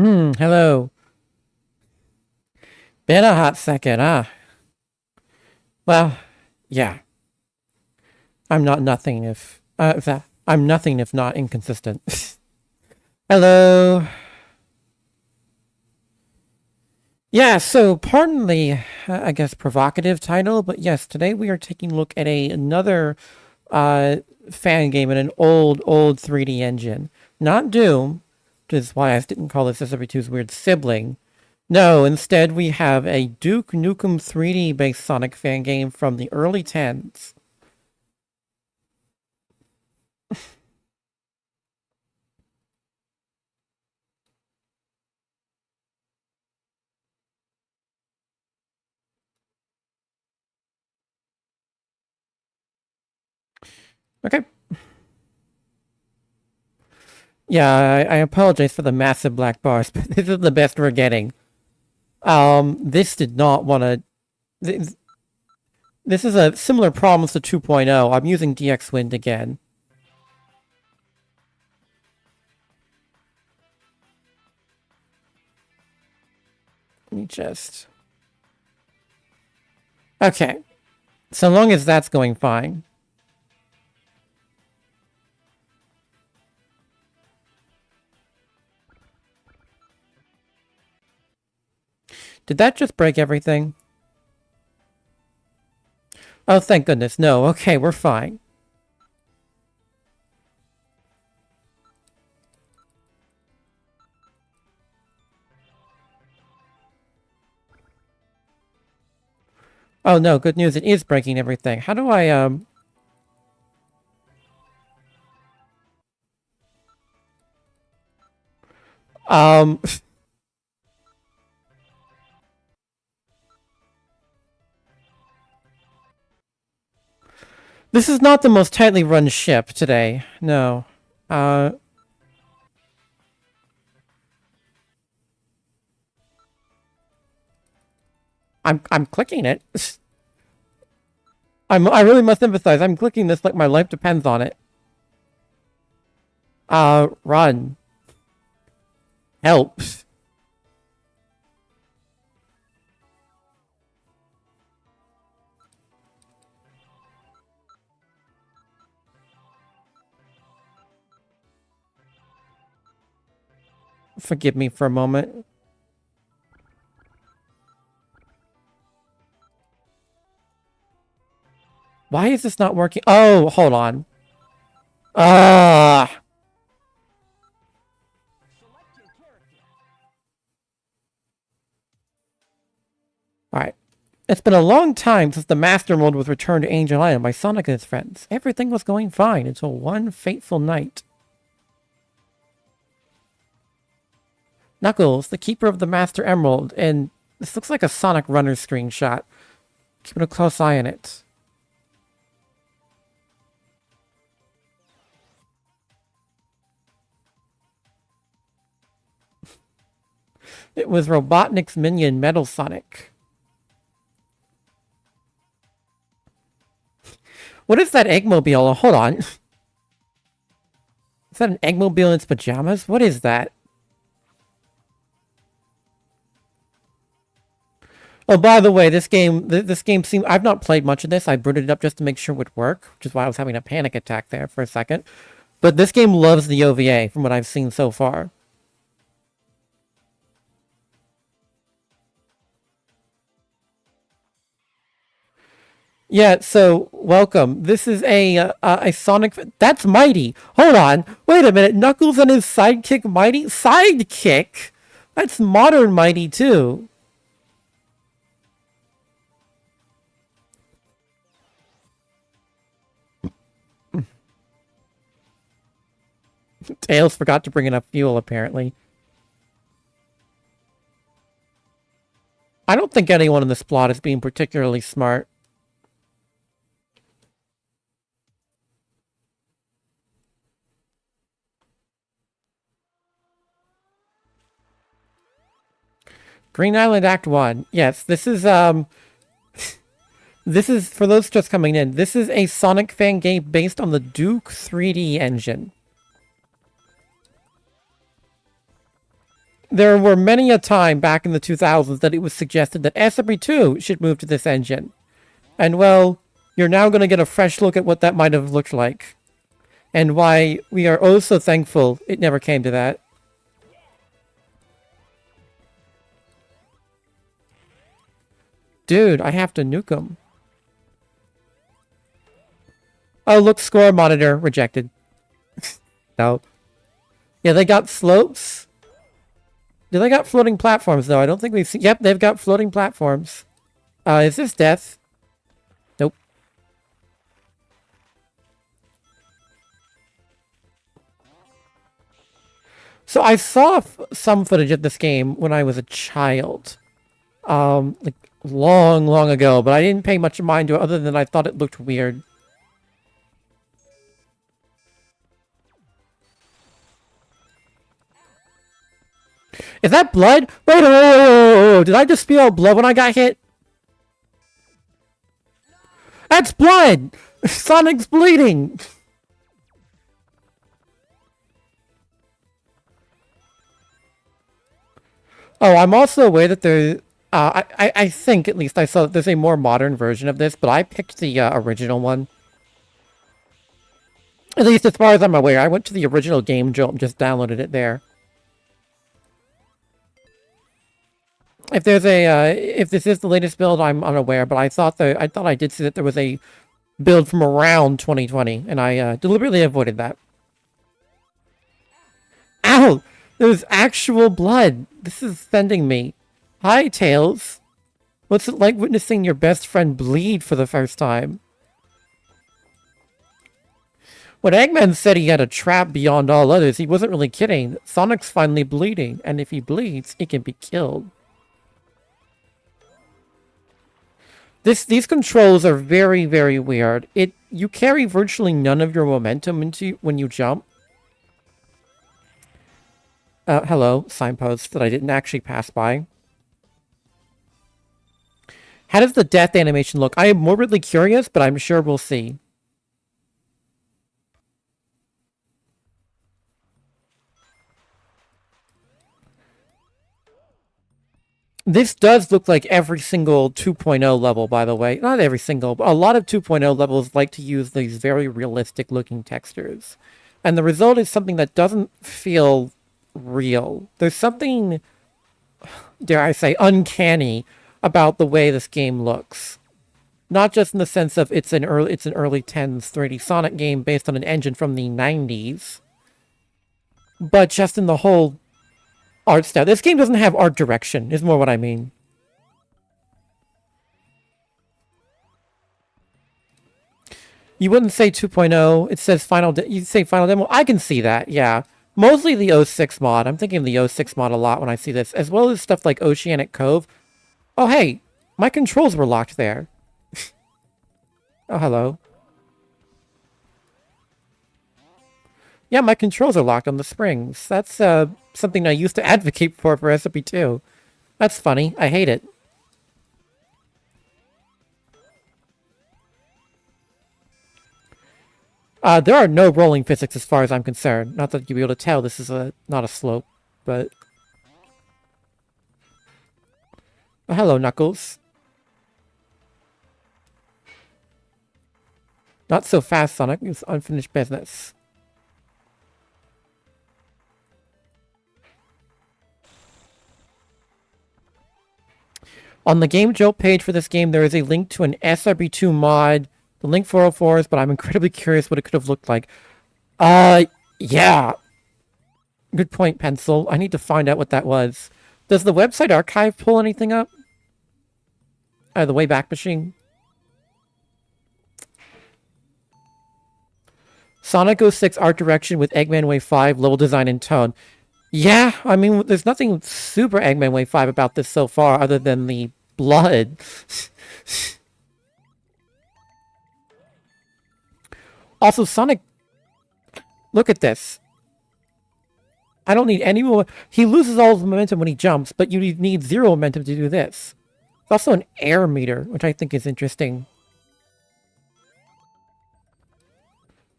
Hello. Been a hot second, huh? Well, yeah. I'm nothing if not inconsistent. Hello. Yeah, so pardon the, I guess, provocative title, but yes, today we are taking a look at another uh, fan game in an old 3D engine. Not Doom, which is why I didn't call this SRB2's weird sibling. No, instead we have a Duke Nukem 3D based Sonic fan game from the early 10s. Okay. Yeah, I apologize for the massive black bars, but this is the best we're getting. This did not want to. This is a similar problem to 2.0. I'm using DX Wind again. Let me just. Okay. So long as that's going fine. Did that just break everything? Oh, thank goodness. No. Okay, we're fine. Oh no, good news. It is breaking everything. How do I, um... This is not the most tightly run ship today. No. Uh... I'm clicking it. I really must emphasize, I'm clicking this like my life depends on it. Run. Help. Forgive me for a moment. Why is this not working? Oh, hold on. Ah. Alright. It's been a long time since the Master Mold was returned to Angel Island by Sonic and his friends. Everything was going fine until one fateful night. Knuckles, the keeper of the Master Emerald, and this looks like a Sonic Runner screenshot. Keeping a close eye on it. It was Robotnik's minion, Metal Sonic. What is that Eggmobile? Oh, hold on. Is that an Eggmobile in its pajamas? What is that? Oh, by the way, this game seemed... I've not played much of this. I booted it up just to make sure it would work, which is why I was having a panic attack there for a second. But this game loves the OVA, from what I've seen so far. Yeah, so welcome. This is a Sonic. That's Mighty. Hold on. Wait a minute. Knuckles and his sidekick Mighty. Sidekick. That's modern Mighty too. Tails forgot to bring enough fuel apparently. I don't think anyone in this plot is being particularly smart. Green Island Act 1. Yes, this is this is, for those just coming in, this is a Sonic fan game based on the Duke 3D engine. There were many a time back in the 2000s that it was suggested that SRB2 should move to this engine. And well, you're now going to get a fresh look at what that might have looked like. And why we are oh so thankful it never came to that. Dude, I have to nuke him. Oh, look, score monitor rejected. No. Yeah, they got slopes. Do they got floating platforms, though? I don't think we've seen... Yep, they've got floating platforms. Is this death? Nope. So I saw some footage of this game when I was a child. Like, long, long ago, but I didn't pay much mind to it other than I thought it looked weird. Is that blood? Wait, oh, did I just spew out blood when I got hit? That's blood! Sonic's bleeding! Oh, I'm also aware that there... I think, at least, I saw that there's a more modern version of this, but I picked the original one. At least as far as I'm aware, I went to the original Game Jolt and just downloaded it there. If there's a, if this is the latest build, I'm unaware, but I thought I did see that there was a build from around 2020, and I deliberately avoided that. Ow! There's actual blood. This is sending me. Hi, Tails. What's it like witnessing your best friend bleed for the first time? When Eggman said he had a trap beyond all others, he wasn't really kidding. Sonic's finally bleeding, and if he bleeds, he can be killed. These controls are very, very weird. You carry virtually none of your momentum into when you jump. Hello, signpost that I didn't actually pass by. How does the death animation look? I am morbidly curious, but I'm sure we'll see. This does look like every single 2.0 level, by the way. Not every single, but a lot of 2.0 levels like to use these very realistic looking textures. And the result is something that doesn't feel real. There's something, dare I say, uncanny about the way this game looks. Not just in the sense of it's an early 10s 3D Sonic game based on an engine from the 90s, but just in the whole art style. This game doesn't have art direction, is more what I mean. You wouldn't say 2.0. It says you say final demo. I can see that, yeah. Mostly the 06 mod. I'm thinking of the 06 mod a lot when I see this, as well as stuff like Oceanic Cove. Oh, hey, my controls were locked there. Oh, hello. Yeah, my controls are locked on the springs. That's something I used to advocate for SRB2. That's funny. I hate it. There are no rolling physics as far as I'm concerned. Not that you'll be able to tell this is not a slope, but... Oh, hello, Knuckles. Not so fast, Sonic. It's unfinished business. On the Game Jolt page for this game, there is a link to an SRB2 mod. The link 404 but I'm incredibly curious what it could have looked like. Yeah. Good point, Pencil. I need to find out what that was. Does the website archive pull anything up? The Wayback Machine? Sonic 06 art direction with Eggman Wave 5, level design and tone. Yeah, I mean, there's nothing super Eggman Wave 5 about this so far other than the blood. Also, Sonic, look at this. I don't need any more. He loses all his momentum when he jumps, but you need 0 momentum to do this. It's also an air meter, which I think is interesting.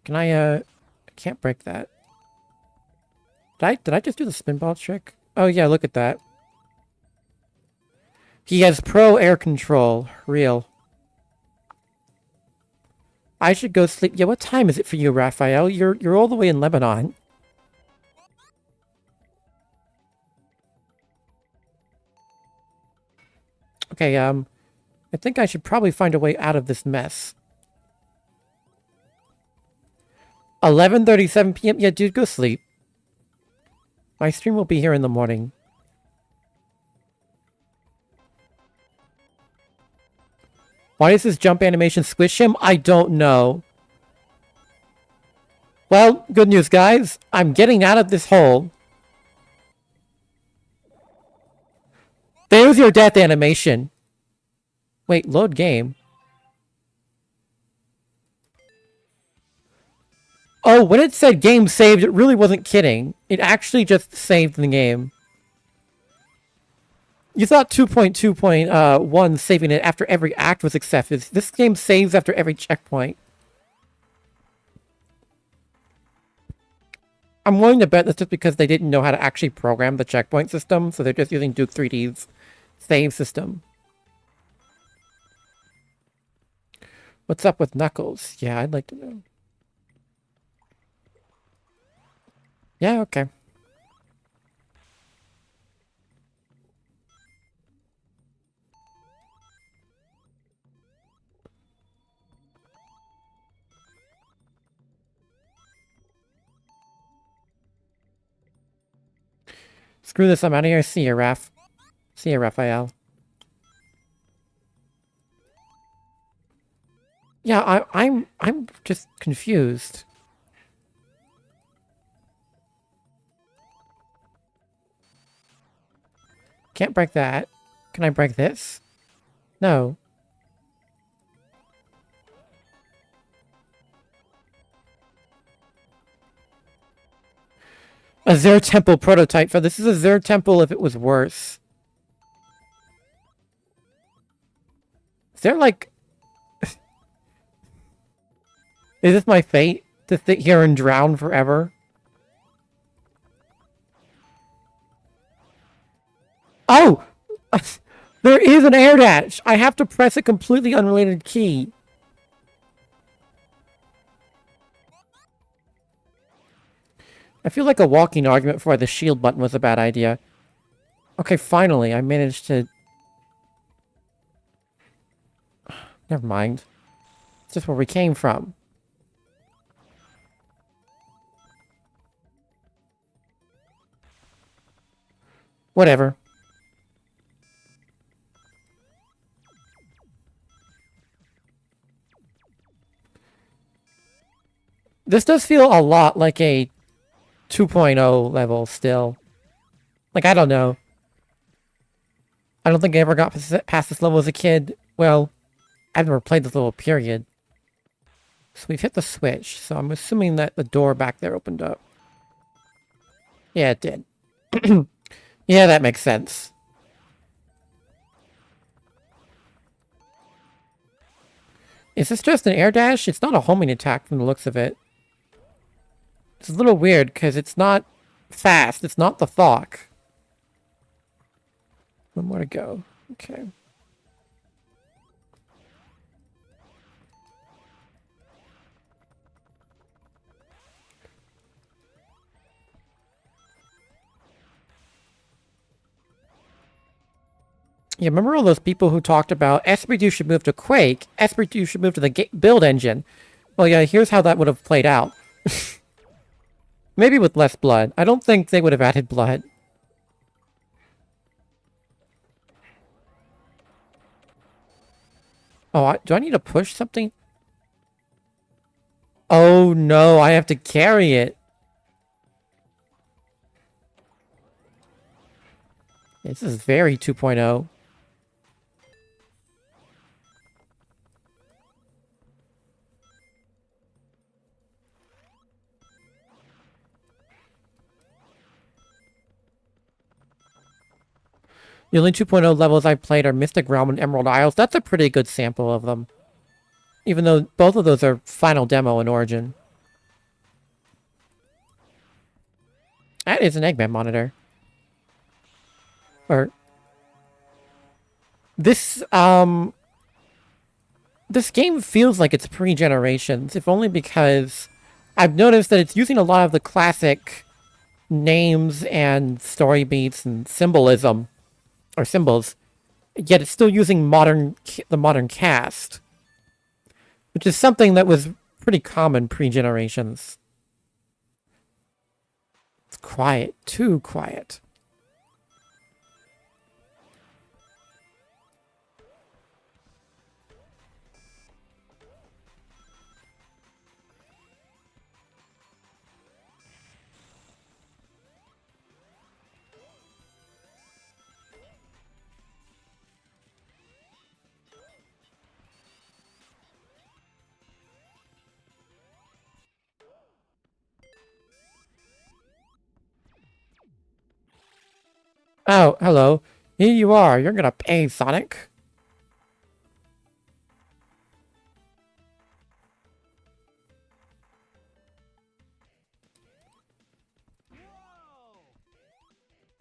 Can I can't break that. Did I just do the spinball trick? Oh yeah, look at that. He has pro air control. Real. I should go sleep. Yeah, what time is it for you, Raphael? You're all the way in Lebanon. Okay, I think I should probably find a way out of this mess. 11:37 p.m. Yeah, dude, go sleep. My stream will be here in the morning. Why does this jump animation squish him? I don't know. Well, good news, guys. I'm getting out of this hole. There's your death animation. Wait, load game. Oh, when it said game saved, it really wasn't kidding. It actually just saved the game. You thought 2.2.1 saving it after every act was accepted. This game saves after every checkpoint. I'm willing to bet that's just because they didn't know how to actually program the checkpoint system, so they're just using Duke 3D's save system. What's up with Knuckles? Yeah, I'd like to know. Yeah, okay. Screw this, I'm out of here. See ya, Raph. See ya, Raphael. Yeah, I'm just confused. Can't break that. Can I break this? No. A Zer Temple prototype. For this is a Zer Temple if it was worse. Is there like... Is this my fate? To sit here and drown forever? Oh! There is an air dash! I have to press a completely unrelated key. I feel like a walking argument for why the shield button was a bad idea. Okay, finally, I managed to... Never mind. It's just where we came from. Whatever. This does feel a lot like a 2.0 level still. Like, I don't know. I don't think I ever got past this level as a kid. Well, I've never played this level, period. So we've hit the switch, so I'm assuming that the door back there opened up. Yeah, it did. Yeah, that makes sense. Is this just an air dash? It's not a homing attack from the looks of it. It's a little weird because it's not fast. It's not the Thok. One more to go. Okay. Yeah, remember all those people who talked about SRB2 should move to Quake, SRB2 should move to the build engine? Well, yeah, here's how that would have played out. Maybe with less blood. I don't think they would have added blood. Oh, do I need to push something? Oh no, I have to carry it. This is very 2.0. The only 2.0 levels I've played are Mystic Realm and Emerald Isles. That's a pretty good sample of them. Even though both of those are final demo in Origin. That is an Eggman monitor. Or this this game feels like it's pre-generations, if only because I've noticed that it's using a lot of the classic names and story beats and symbolism or symbols, yet it's still using the modern cast, which is something that was pretty common pre-generations. It's quiet, too quiet. Oh, hello. Here you are. You're gonna pay, Sonic.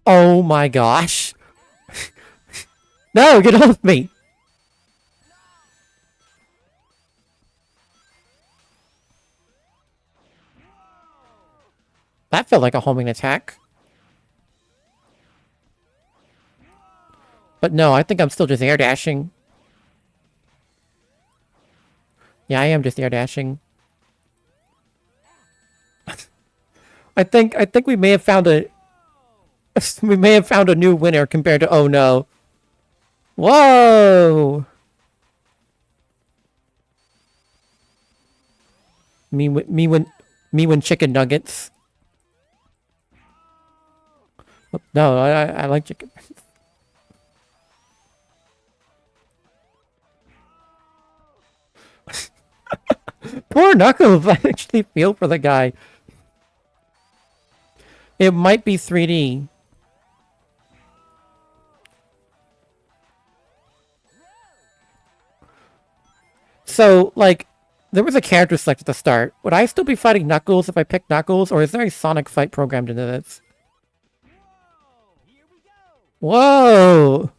Oh my gosh. No, get off me. That felt like a homing attack. But no, I think I'm still just air dashing. Yeah, I am just air dashing. I think we may have found a we may have found a new winner compared to oh no. Whoa! Me when chicken nuggets. Oh, no, I like chicken. Poor Knuckles. I actually feel for the guy. It might be 3D. So, like, there was a character select at the start. Would I still be fighting Knuckles if I picked Knuckles, or is there a Sonic fight programmed into this? Whoa!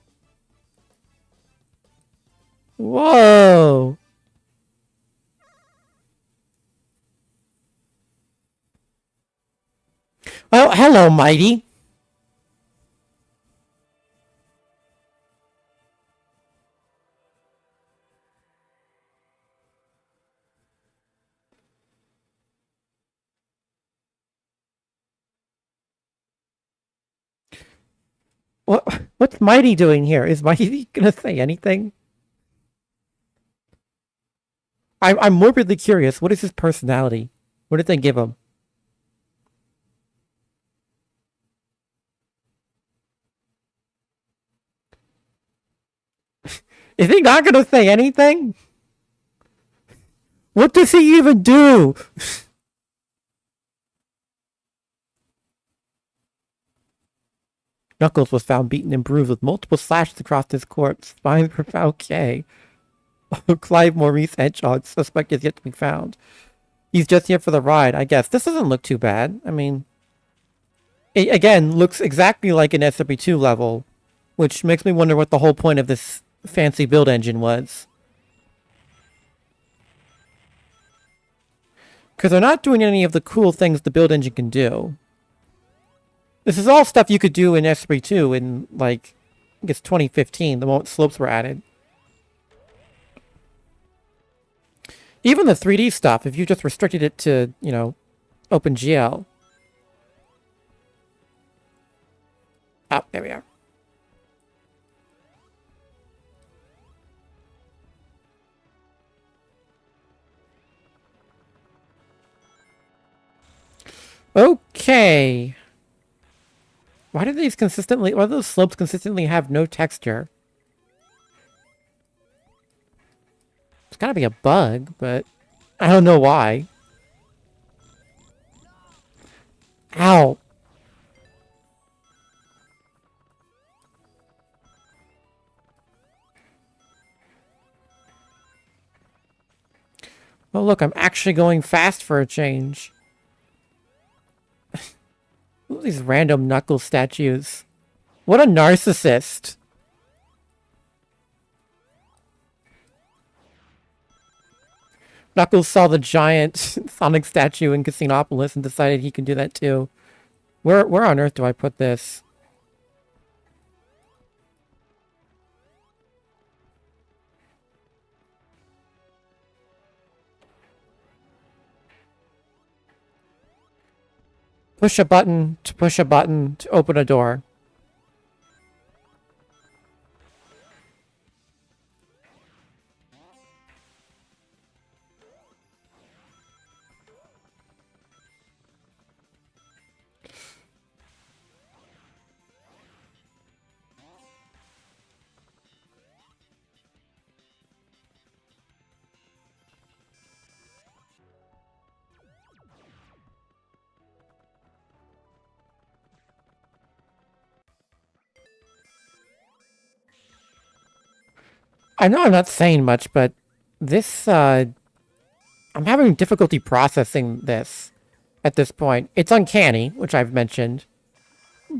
Whoa! Oh, hello, Mighty. What's Mighty doing here? Is Mighty gonna say anything? I'm morbidly curious. What is his personality? What did they give him? Is he not gonna say anything? What does he even do? Knuckles was found beaten and bruised with multiple slashes across his corpse. Spines were found okay. Clive Maurice Hedgehog, suspect is yet to be found. He's just here for the ride, I guess. This doesn't look too bad. I mean, it, again, looks exactly like an SRB2 level, which makes me wonder what the whole point of this fancy build engine was. Because they're not doing any of the cool things the build engine can do. This is all stuff you could do in SRB2 in, like, I guess 2015, the moment slopes were added. Even the 3D stuff, if you just restricted it to, you know, OpenGL. Oh, there we are. Okay. Why do those slopes consistently have no texture? It's gotta be a bug, but I don't know why. Ow. Oh look, I'm actually going fast for a change. These random Knuckles statues. What a narcissist. Knuckles saw the giant Sonic statue in Casinopolis and decided he can do that too. Where on earth do I put this? Push a button to open a door. I know I'm not saying much, but this, I'm having difficulty processing this at this point. It's uncanny, which I've mentioned,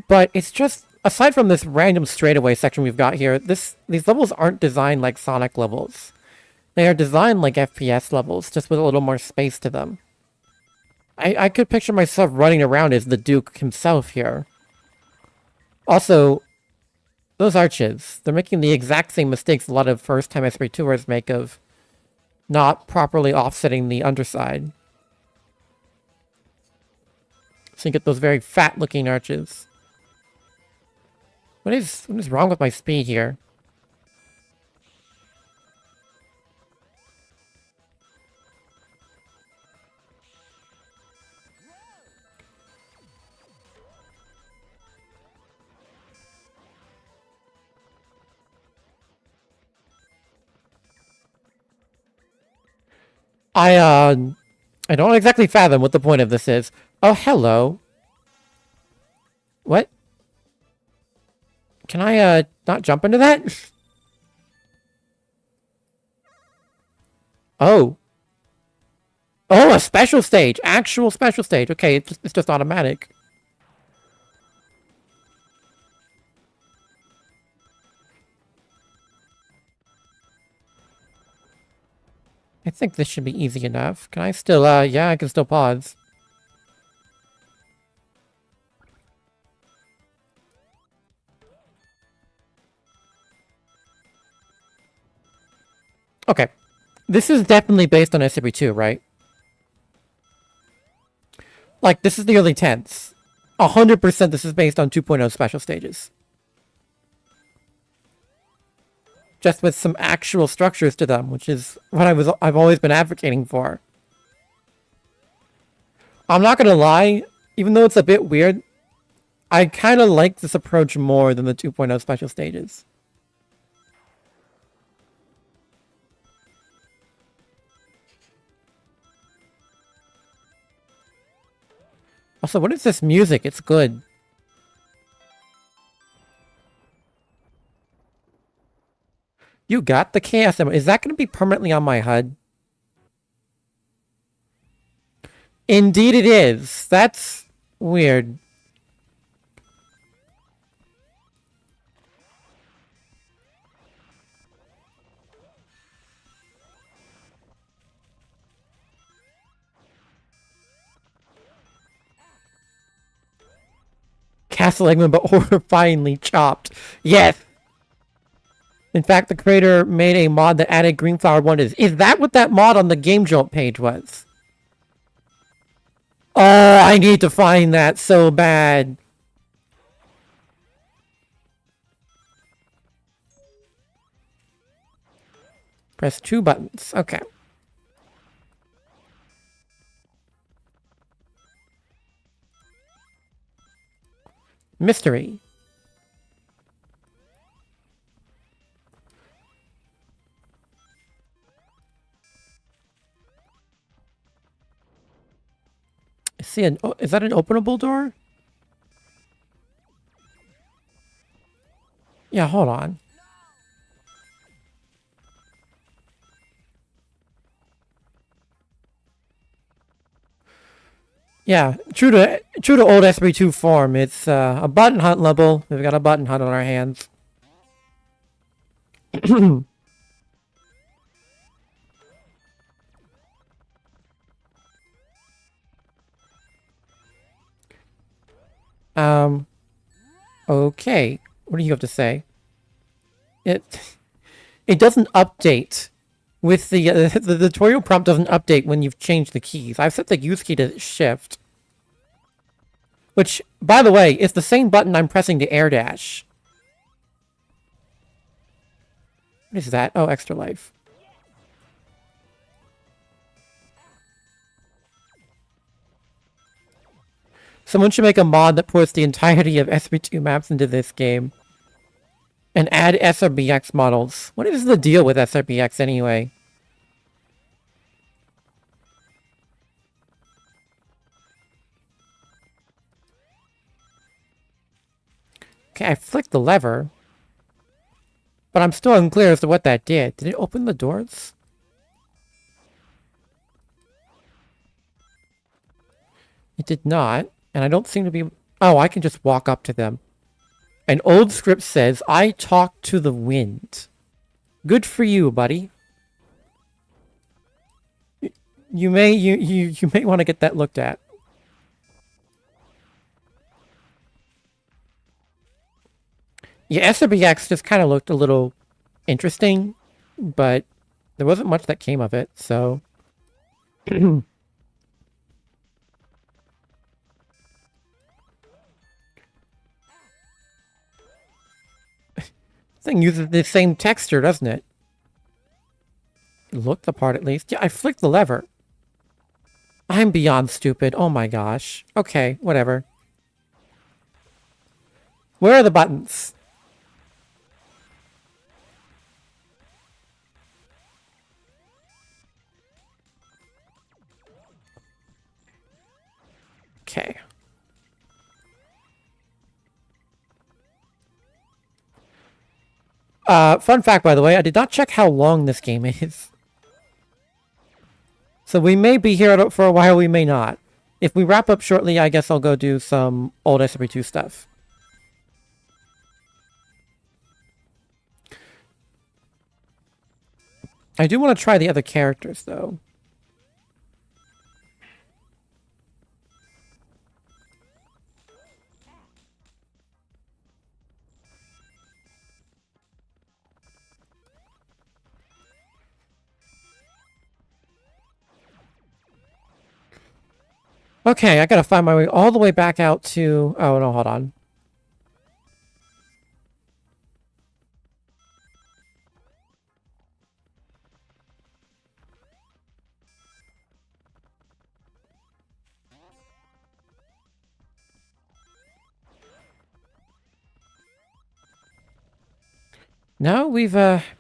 but it's just, aside from this random straightaway section we've got here, these levels aren't designed like Sonic levels. They are designed like FPS levels, just with a little more space to them. I could picture myself running around as the Duke himself here. Also, those arches, they're making the exact same mistakes a lot of first-time SRB2'ers make of not properly offsetting the underside. So you get those very fat-looking arches. What is wrong with my speed here? I don't exactly fathom what the point of this is. Oh, hello. What? Can I, not jump into that? Oh. Oh, a special stage. Actual special stage. Okay, it's just automatic. I think this should be easy enough. Can I still, yeah, I can still pause. Okay. This is definitely based on SRB2, right? Like, this is the early 10s. 100% this is based on 2.0 special stages. Just with some actual structures to them, which is what I've always been advocating for. I'm not gonna lie, even though it's a bit weird, I kind of like this approach more than the 2.0 special stages. Also, what is this music? It's good. You got the KSM. Is that going to be permanently on my HUD? Indeed it is. That's weird. Castle Eggman, but horrifyingly chopped. Yes! In fact, the creator made a mod that added green flower wonders. Is that what that mod on the Game Jolt page was? Oh, I need to find that so bad. Press 2 buttons. Okay. Mystery. See, is that an openable door? Yeah, hold on. Yeah, true to old SRB2 form. It's a button hunt level. We've got a button hunt on our hands. um. Okay. What do you have to say? It it doesn't update with the tutorial prompt doesn't update when you've changed the keys. I've set the use key to shift, which, by the way, is the same button I'm pressing to air dash. What is that? Oh, extra life. Someone should make a mod that puts the entirety of SRB2 maps into this game. And add SRBX models. What is the deal with SRBX anyway? Okay, I flicked the lever. But I'm still unclear as to what that did. Did it open the doors? It did not. And I don't seem to be... Oh, I can just walk up to them. An old script says, I talk to the wind. Good for you, buddy. You may want to get that looked at. Yeah, SRBX just kind of looked a little interesting, but there wasn't much that came of it, so... Thing uses the same texture, doesn't it? It looked the part at least. Yeah, I flicked the lever. I'm beyond stupid. Oh my gosh. Okay, whatever. Where are the buttons? Okay. Fun fact, by the way, I did not check how long this game is. So we may be here for a while, we may not. If we wrap up shortly, I guess I'll go do some old SRB2 stuff. I do want to try the other characters, though. Okay, I gotta find my way all the way back out to... Oh, no, hold on. No, we've,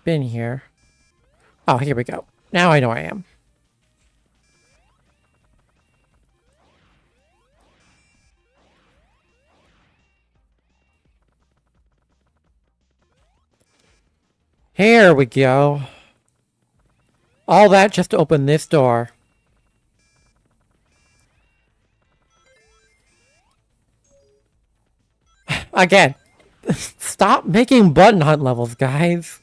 been here. Oh, here we go. Now I know I am. Here we go. All that just to open this door. Again, stop making button hunt levels, guys.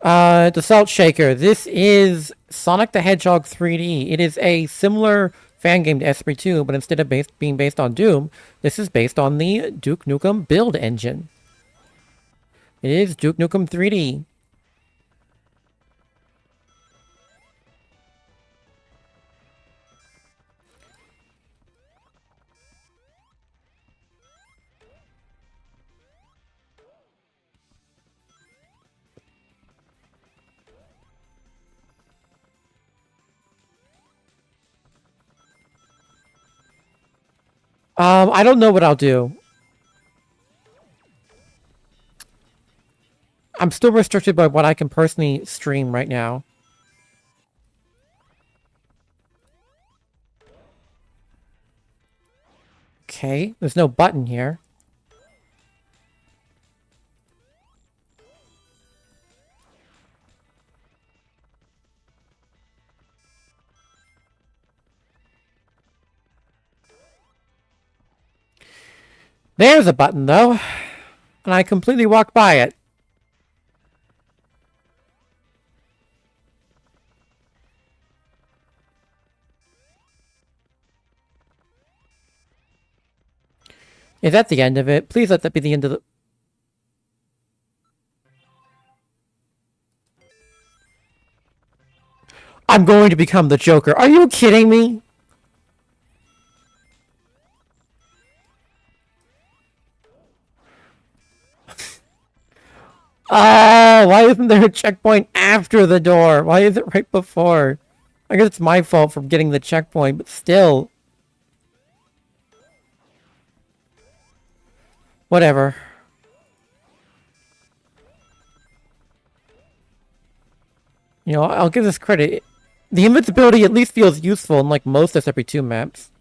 The Salt Shaker. This is Sonic the Hedgehog 3D. It is a similar fan game to SRB2, but instead of being based on Doom, this is based on the Duke Nukem build engine. It is Duke Nukem 3D. I don't know what I'll do. I'm still restricted by what I can personally stream right now. Okay, there's no button here. There's a button, though. And I completely walked by it. Is that the end of it? Please let that be the end of the... I'm going to become the Joker. Are you kidding me? Oh, why isn't there a checkpoint after the door? Why is it right before? I guess it's my fault for getting the checkpoint, but still. Whatever. You know, I'll give this credit. The invincibility at least feels useful in like most SRB2 maps.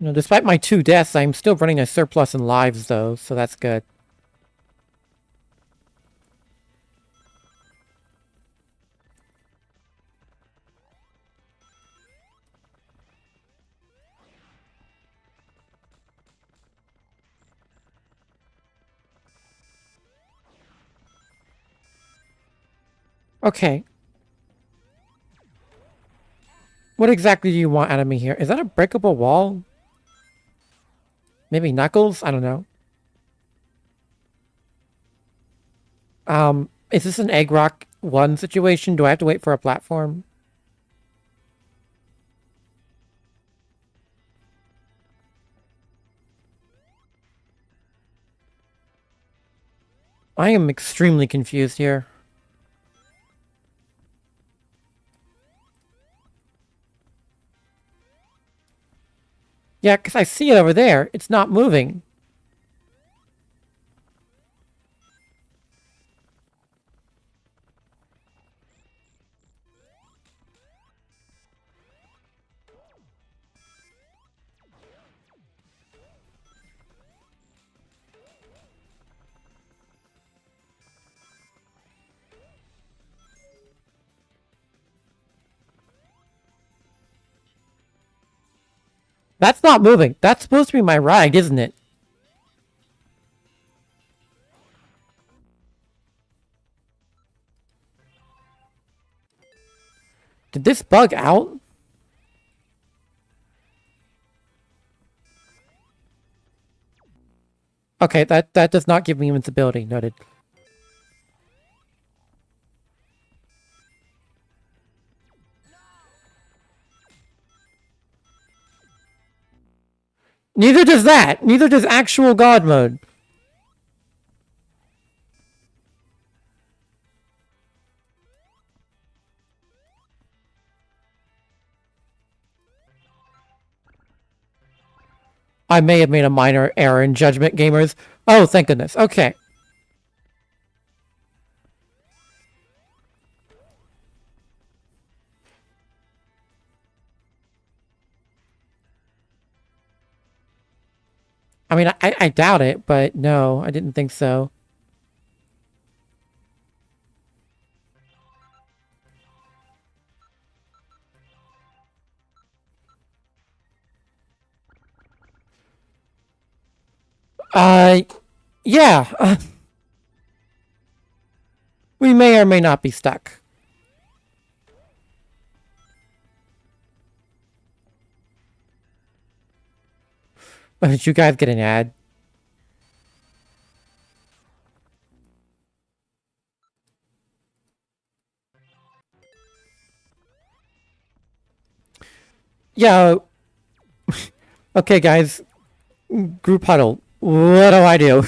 You know, despite my 2 deaths, I'm still running a surplus in lives though, so that's good. Okay. What exactly do you want out of me here? Is that a breakable wall? Maybe Knuckles? I don't know. Is this an Egg Rock 1 situation? Do I have to wait for a platform? I am extremely confused here. Yeah, because I see it over there. It's not moving. That's not moving. That's supposed to be my ride, isn't it? Did this bug out? Okay, that does not give me invincibility. Noted. Neither does that. Neither does actual God mode. I may have made a minor error in judgment, gamers. Oh, thank goodness. Okay. I mean, I doubt it, but no, I didn't think so. Yeah. We may or may not be stuck. Did you guys get an ad? Yeah. Okay, guys. Group huddle. What do I do?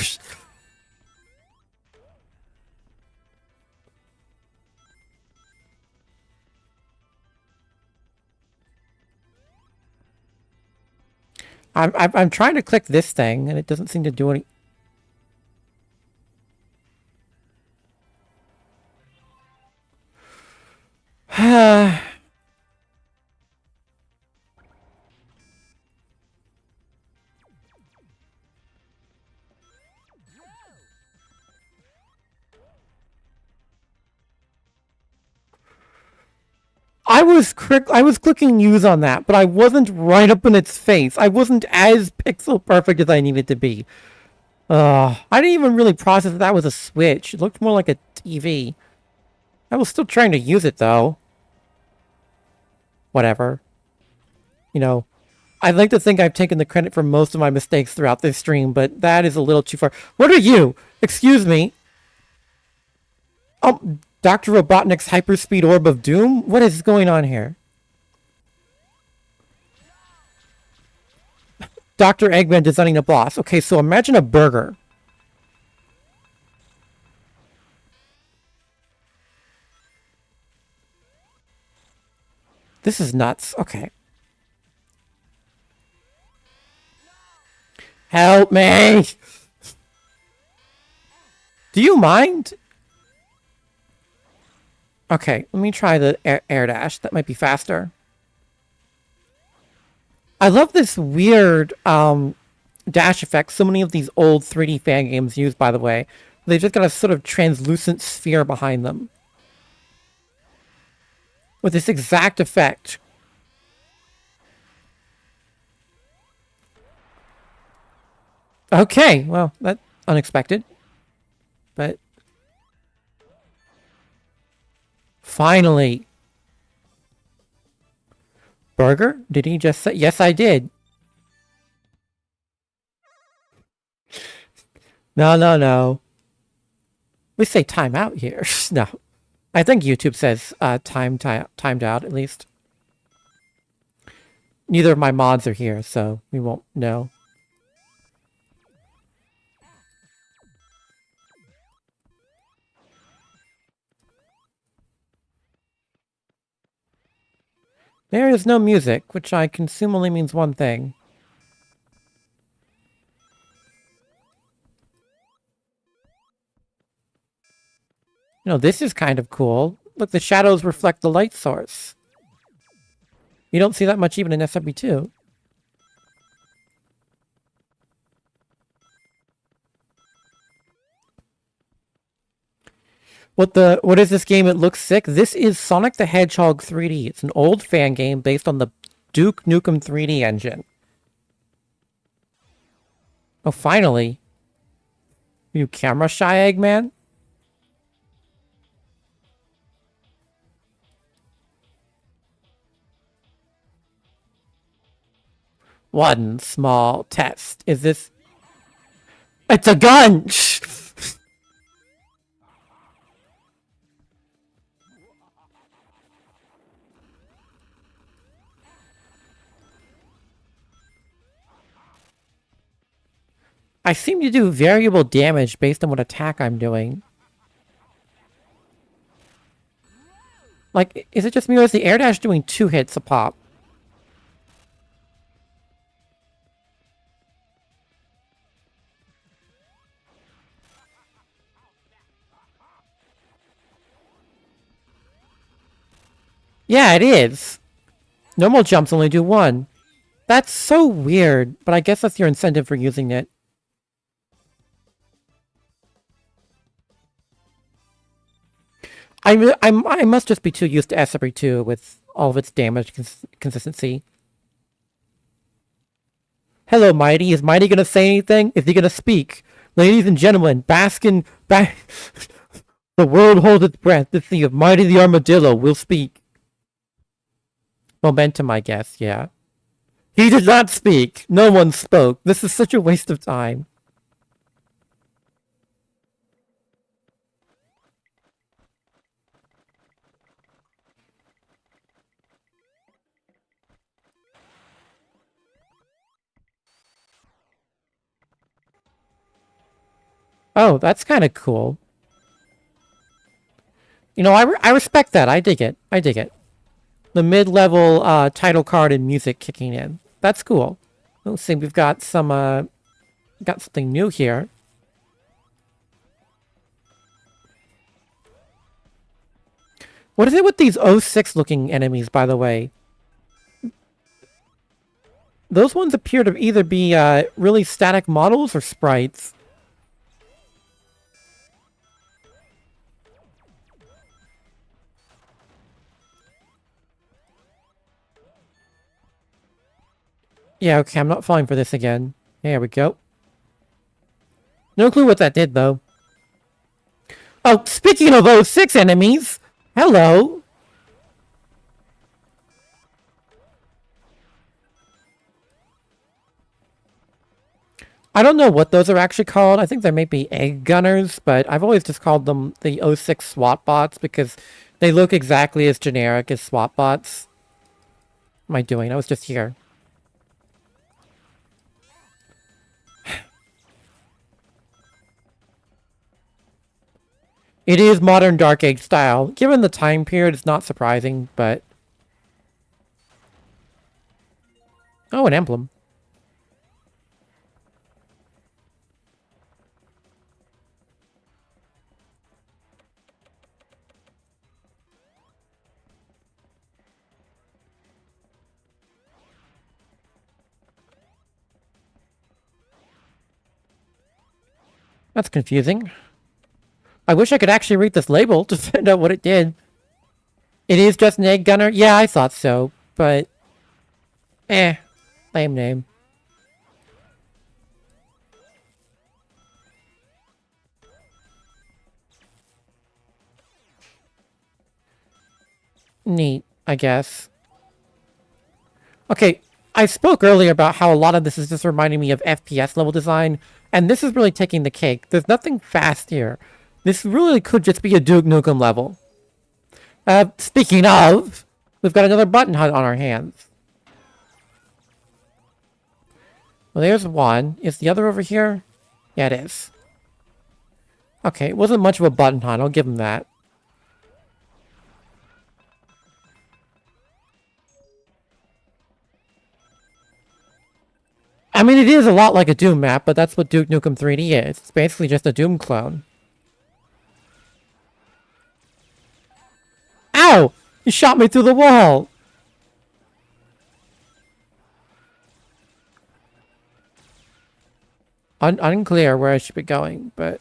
I'm trying to click this thing, and it doesn't seem to do any... I was clicking use on that, but I wasn't right up in its face. I wasn't as pixel perfect as I needed to be. I didn't even really process that was a Switch. It looked more like a TV. I was still trying to use it though. Whatever. You know, I'd like to think I've taken the credit for most of my mistakes throughout this stream, but that is a little too far. What are you? Excuse me. Oh, Dr. Robotnik's hyperspeed orb of doom? What is going on here? Dr. Eggman designing a boss. Okay, so imagine a burger. This is nuts. Okay. Help me! Do you mind? Okay, let me try the air dash. That might be faster. I love this weird dash effect so many of these old 3D fan games use, by the way. They've just got a sort of translucent sphere behind them. With this exact effect. Okay, well, that's unexpected. But finally. Burger? Did he just say? Yes, I did. No, no, no. We say timeout here. No. I think YouTube says timed out, at least. Neither of my mods are here, so we won't know. There is no music, which I consume only means one thing. You know, this is kind of cool. Look, the shadows reflect the light source. You don't see that much even in SRB2. What is this game? It looks sick. This is Sonic the Hedgehog 3D. It's an old fan game based on the Duke Nukem 3D engine. Oh, finally. Are you camera shy, Eggman? One small test. Is this... It's a gun! I seem to do variable damage based on what attack I'm doing. Like, is it just me or is the air dash doing 2 hits a pop? Yeah, it is. Normal jumps only do 1. That's so weird, but I guess that's your incentive for using it. I must just be too used to SRB2 with all of its damage consistency. Hello, Mighty. Is Mighty gonna say anything? Is he gonna speak? Ladies and gentlemen, the world holds its breath to see if Mighty the Armadillo will speak. Momentum, I guess, yeah. He did not speak. No one spoke. This is such a waste of time. Oh, that's kind of cool. You know, I respect that. I dig it. I dig it. The mid-level title card and music kicking in. That's cool. Let's see, we've got some got something new here. What is it with these 06 looking enemies, by the way? Those ones appear to either be really static models or sprites. Yeah, okay, I'm not falling for this again. There we go. No clue what that did, though. Oh, speaking of O6 enemies, hello. I don't know what those are actually called. I think they may be egg gunners, but I've always just called them the O6 SWAT bots because they look exactly as generic as SWAT bots. What am I doing? I was just here. It is modern Dark Age style. Given the time period, it's not surprising, but... Oh, an emblem. That's confusing. I wish I could actually read this label to find out what it did. It is just an egg gunner? Yeah, I thought so, but... lame name. Neat, I guess. Okay, I spoke earlier about how a lot of this is just reminding me of FPS level design, and this is really taking the cake. There's nothing fast here. This really could just be a Duke Nukem level. Speaking of, we've got another button hunt on our hands. Well, there's one. Is the other over here? Yeah, it is. Okay, it wasn't much of a button hunt. I'll give him that. I mean, it is a lot like a Doom map, but that's what Duke Nukem 3D is. It's basically just a Doom clone. Ow! You shot me through the wall! Unclear where I should be going, but...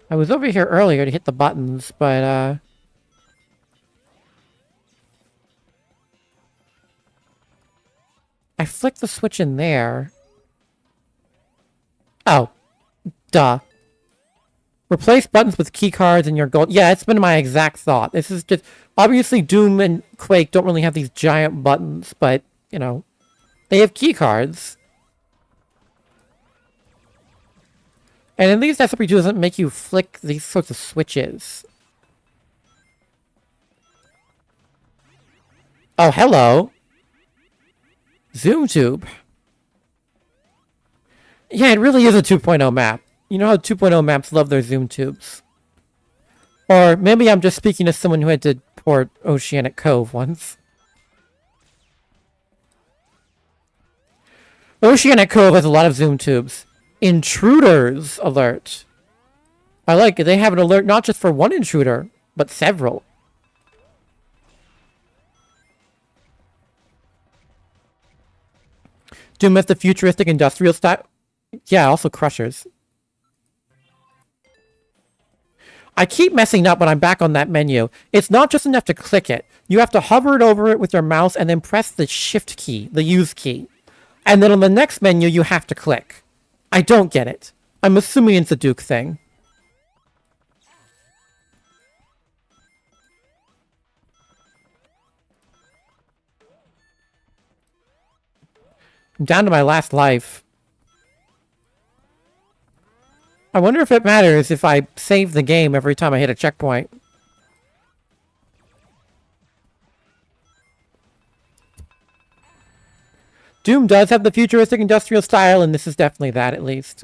I was over here earlier to hit the buttons, but, I flicked the switch in there. Oh. Duh. Replace buttons with keycards and your gold. Yeah, it's been my exact thought. This is just... Obviously, Doom and Quake don't really have these giant buttons, but, you know, they have keycards. And at least SRB2 doesn't make you flick these sorts of switches. Oh, hello. Zoom tube. Yeah, it really is a 2.0 map. You know how 2.0 maps love their zoom tubes. Or maybe I'm just speaking as someone who had to port Oceanic Cove once. Oceanic Cove has a lot of zoom tubes. Intruders alert. I like it. They have an alert not just for one intruder, but several. Doom has the futuristic industrial style. Yeah, also crushers. I keep messing up when I'm back on that menu. It's not just enough to click it. You have to hover it over it with your mouse and then press the shift key, the use key. And then on the next menu, you have to click. I don't get it. I'm assuming it's a Duke thing. I'm down to my last life. I wonder if it matters if I save the game every time I hit a checkpoint. Doom does have the futuristic industrial style, and this is definitely that, at least.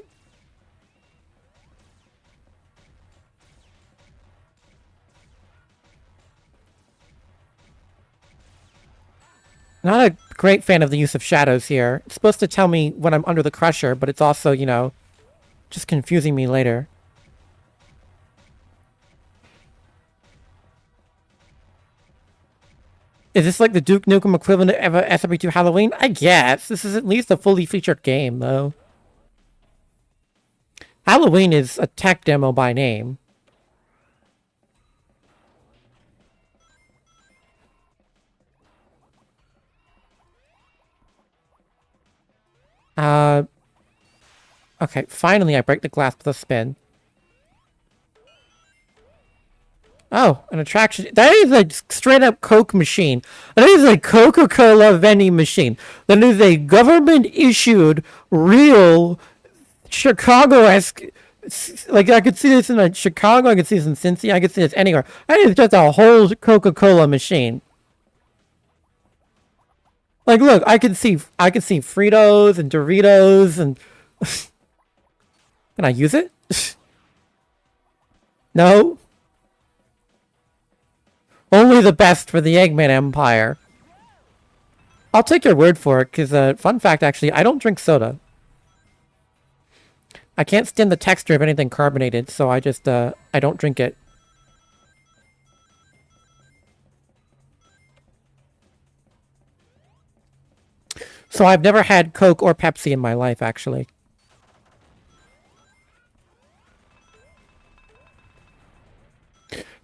Not a great fan of the use of shadows here. It's supposed to tell me when I'm under the crusher, but it's also, you know, just confusing me later. Is this like the Duke Nukem equivalent of a SRB2 Halloween? I guess. This is at least a fully featured game, though. Halloween is a tech demo by name. Okay, finally I break the glass with a spin. Oh, an attraction. That is a straight up Coke machine. That is a Coca-Cola vending machine. That is a government issued, real, Chicago-esque. Like, I could see this in Chicago, I could see this in Cincy, I could see this anywhere. That is just a whole Coca-Cola machine. Like, look, I can see Fritos and Doritos and. Can I use it? No. Only the best for the Eggman Empire. I'll take your word for it, because, fun fact, actually, I don't drink soda. I can't stand the texture of anything carbonated, so I just, I don't drink it. So I've never had Coke or Pepsi in my life, actually.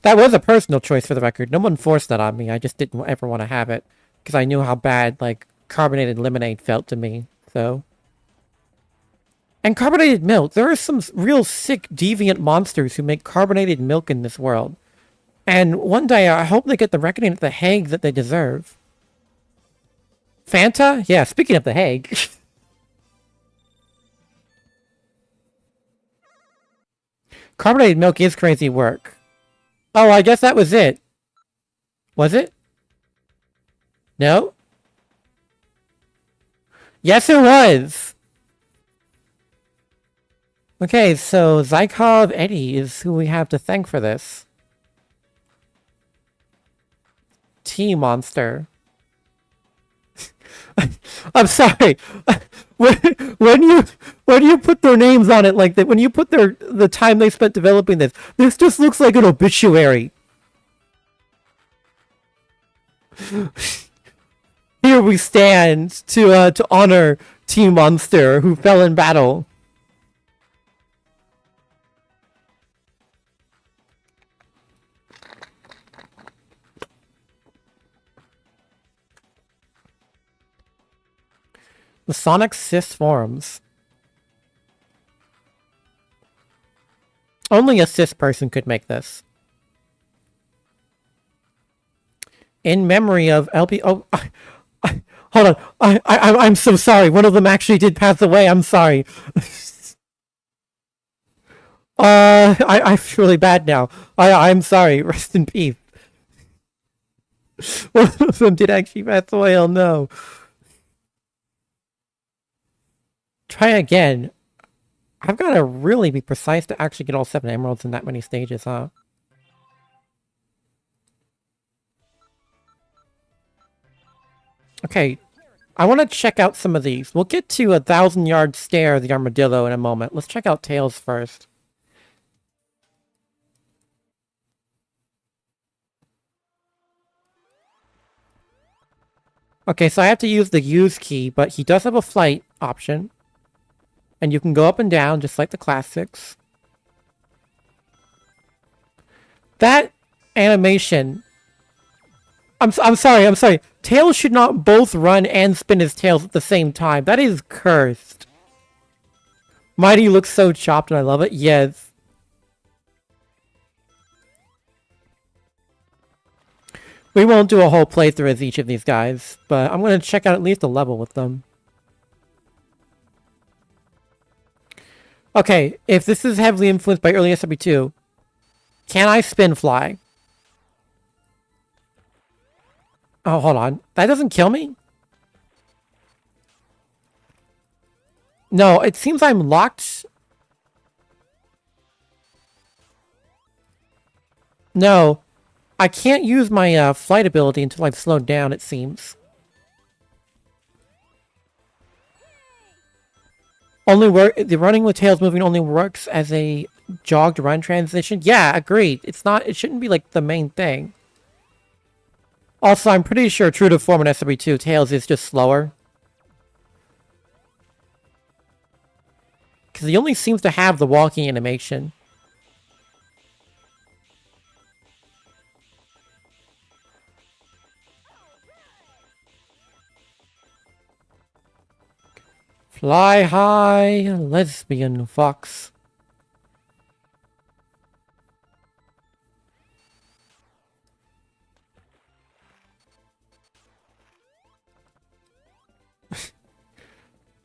That was a personal choice, for the record. No one forced that on me. I just didn't ever want to have it. Because I knew how bad, like, carbonated lemonade felt to me. So. And carbonated milk. There are some real sick, deviant monsters who make carbonated milk in this world. And one day, I hope they get the reckoning at The Hague that they deserve. Fanta? Yeah, speaking of The Hague. Carbonated milk is crazy work. Oh, I guess that was it. Was it? No? Yes, it was! Okay, so Zykov Eddie is who we have to thank for this. T-Monster. I'm sorry. When you put their names on it like that, when you put the time they spent developing this just looks like an obituary. Here we stand to honor T-Monster who fell in battle. The Sonic Sys forums. Only a cis person could make this. In memory of LP. Oh, hold on. I'm so sorry. One of them actually did pass away. I'm sorry. I feel really bad now. I'm sorry. Rest in peace. One of them did actually pass away. Oh no. Try again. I've got to really be precise to actually get all 7 emeralds in that many stages, huh? Okay, I want to check out some of these. We'll get to 1,000-yard stare of the Armadillo in a moment. Let's check out Tails first. Okay, so I have to use the use key, but he does have a flight option. And you can go up and down, just like the classics. That animation... I'm sorry. Tails should not both run and spin his tails at the same time. That is cursed. Mighty looks so chopped and I love it. Yes. We won't do a whole playthrough as each of these guys, but I'm going to check out at least a level with them. Okay, if this is heavily influenced by early SRB2, can I spin fly? Oh, hold on. That doesn't kill me? No, it seems I'm locked. No, I can't use my flight ability until I've slowed down, it seems. The running with tails moving only works as a jogged run transition. Yeah, agreed. It shouldn't be like the main thing. Also, I'm pretty sure true to form in SRB2, Tails is just slower. Because he only seems to have the walking animation. Fly high, lesbian fox.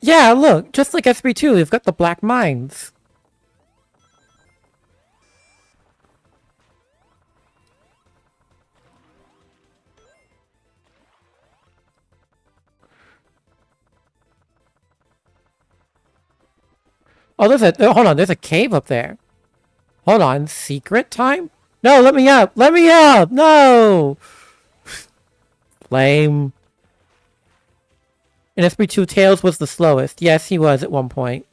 Yeah, look, just like SB2, we've got the black mines. Oh, hold on, there's a cave up there. Hold on, secret time? No, let me up! Let me up! No! Lame. In SB2, Tails was the slowest. Yes, he was at one point.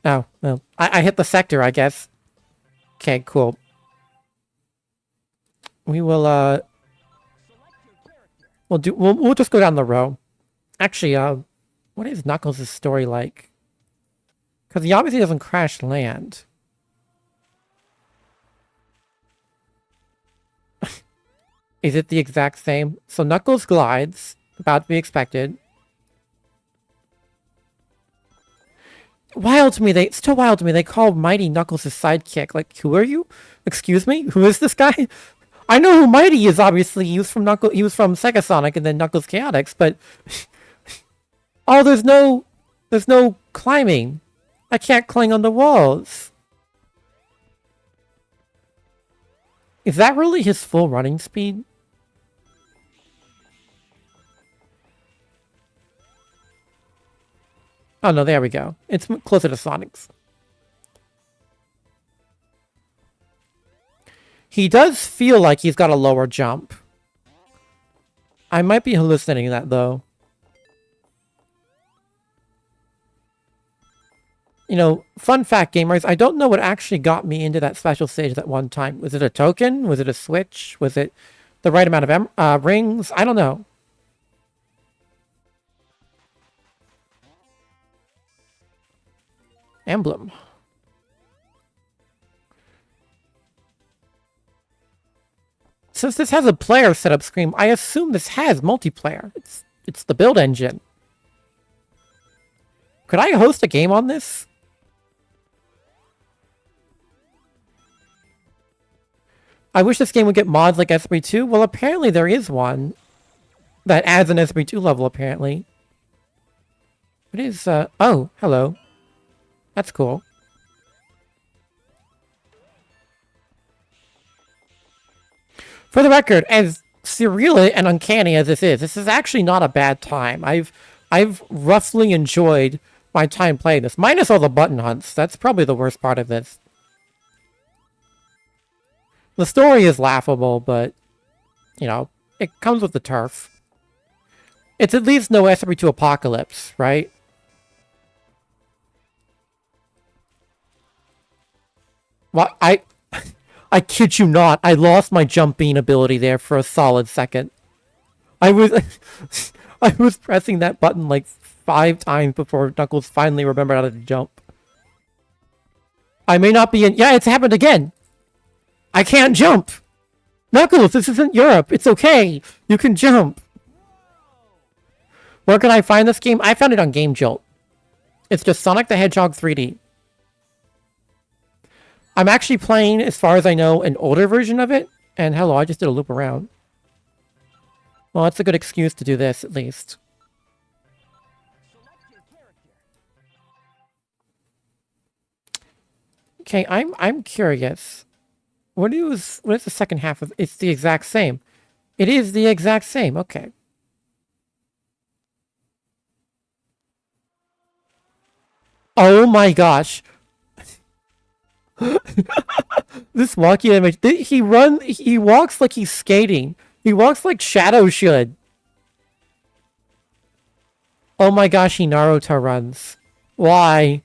Oh, well. I hit the sector, I guess. Okay, cool. We will, we'll just go down the row. Actually, what is Knuckles' story like? Because he obviously doesn't crash land. Is it the exact same? So Knuckles glides, about to be expected. Wild to me, it's still wild to me. They call Mighty Knuckles his sidekick. Like, who are you? Excuse me? Who is this guy? I know who Mighty is, obviously. He was from Sega Sonic and then Knuckles Chaotix, but... oh, there's no climbing. I can't cling on the walls. Is that really his full running speed? Oh no, there we go. It's closer to Sonic's. He does feel like he's got a lower jump. I might be hallucinating that though. You know, fun fact, gamers, I don't know what actually got me into that special stage that one time. Was it a token? Was it a switch? Was it the right amount of rings? I don't know. Emblem. Since this has a player setup screen, I assume this has multiplayer. It's the build engine. Could I host a game on this? I wish this game would get mods like SB2. Well, apparently there is one that adds an SB2 level, apparently. It is, oh, hello. That's cool. For the record, as surreal and uncanny as this is actually not a bad time. I've roughly enjoyed my time playing this, minus all the button hunts. That's probably the worst part of this. The story is laughable, but, you know, it comes with the turf. It's at least no SRB2 Apocalypse, right? Well, I kid you not, I lost my jump bean ability there for a solid second. I was pressing that button like 5 times before Knuckles finally remembered how to jump. I may not be in... yeah, it's happened again! I can't jump! Knuckles, this isn't Europe. It's okay. You can jump. Where can I find this game? I found it on Game Jolt. It's just Sonic the Hedgehog 3D. I'm actually playing, as far as I know, an older version of it. And hello, I just did a loop around. Well, that's a good excuse to do this, at least. Okay, I'm curious. What is the second half of... it's the exact same. It is the exact same. Okay. Oh my gosh. This walking image. He walks like he's skating. He walks like Shadow should. Oh my gosh, he Naruto runs. Why?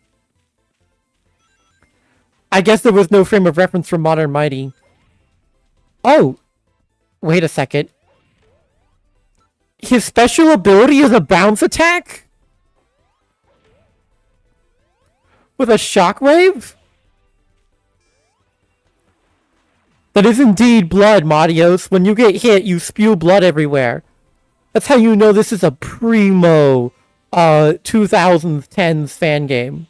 I guess there was no frame of reference for Modern Mighty. Oh! Wait a second. His special ability is a bounce attack? With a shockwave? That is indeed blood, Marios. When you get hit, you spew blood everywhere. That's how you know this is a primo 2010s fan game.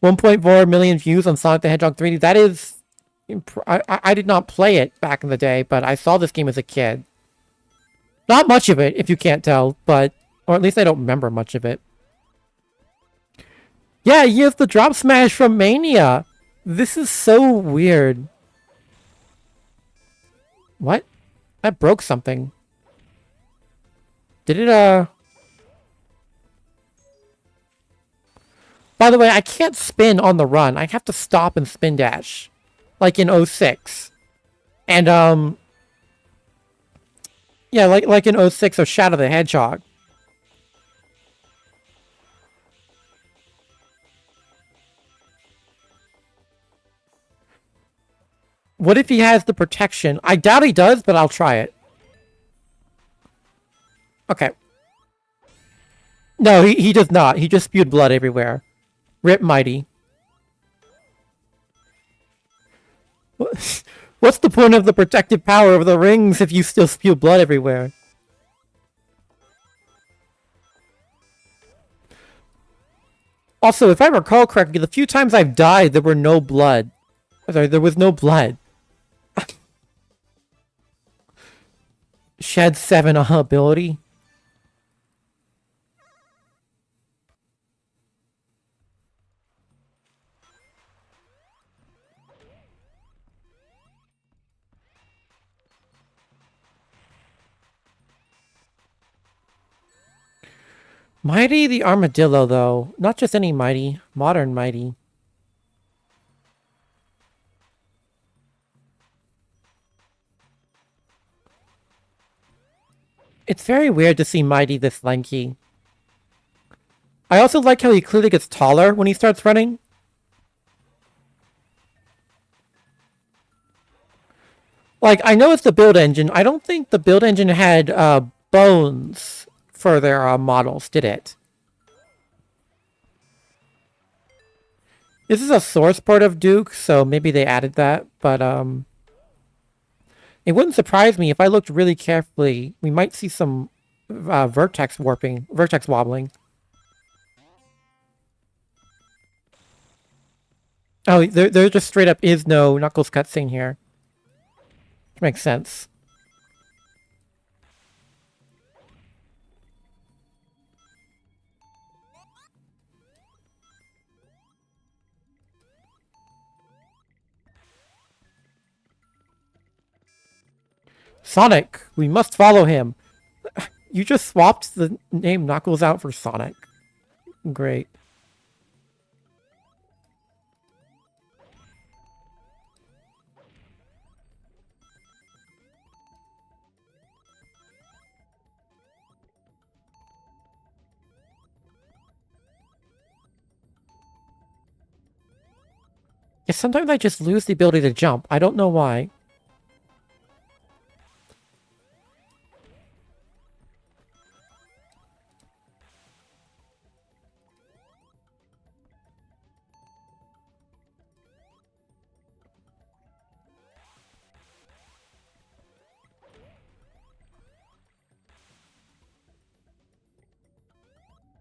1.4 million views on Sonic the Hedgehog 3D. That is... I did not play it back in the day, but I saw this game as a kid. Not much of it, if you can't tell, but... Or at least I don't remember much of it. Yeah, he has the drop smash from Mania. This is so weird. What? That broke something. Did it, By the way, I can't spin on the run. I have to stop and spin dash. Like in 06. And, yeah, like in 06 of Shadow the Hedgehog. What if he has the protection? I doubt he does, but I'll try it. Okay. No, he does not. He just spewed blood everywhere. Rip Mighty. What's the point of the protective power of the rings if you still spew blood everywhere? Also, if I recall correctly, the few times I've died, there were no blood. Sorry, there was no blood. Shed 7 ability. Mighty the Armadillo, though. Not just any Mighty. Modern Mighty. It's very weird to see Mighty this lanky. I also like how he clearly gets taller when he starts running. Like, I know it's the build engine. I don't think the build engine had bones for their models, did it? This is a source port of Duke, so maybe they added that, but it wouldn't surprise me if I looked really carefully. We might see some vertex wobbling. Oh, there just straight up is no Knuckles cutscene here. Which makes sense. Sonic! We must follow him! You just swapped the name Knuckles out for Sonic. Great. Yeah, sometimes I just lose the ability to jump. I don't know why.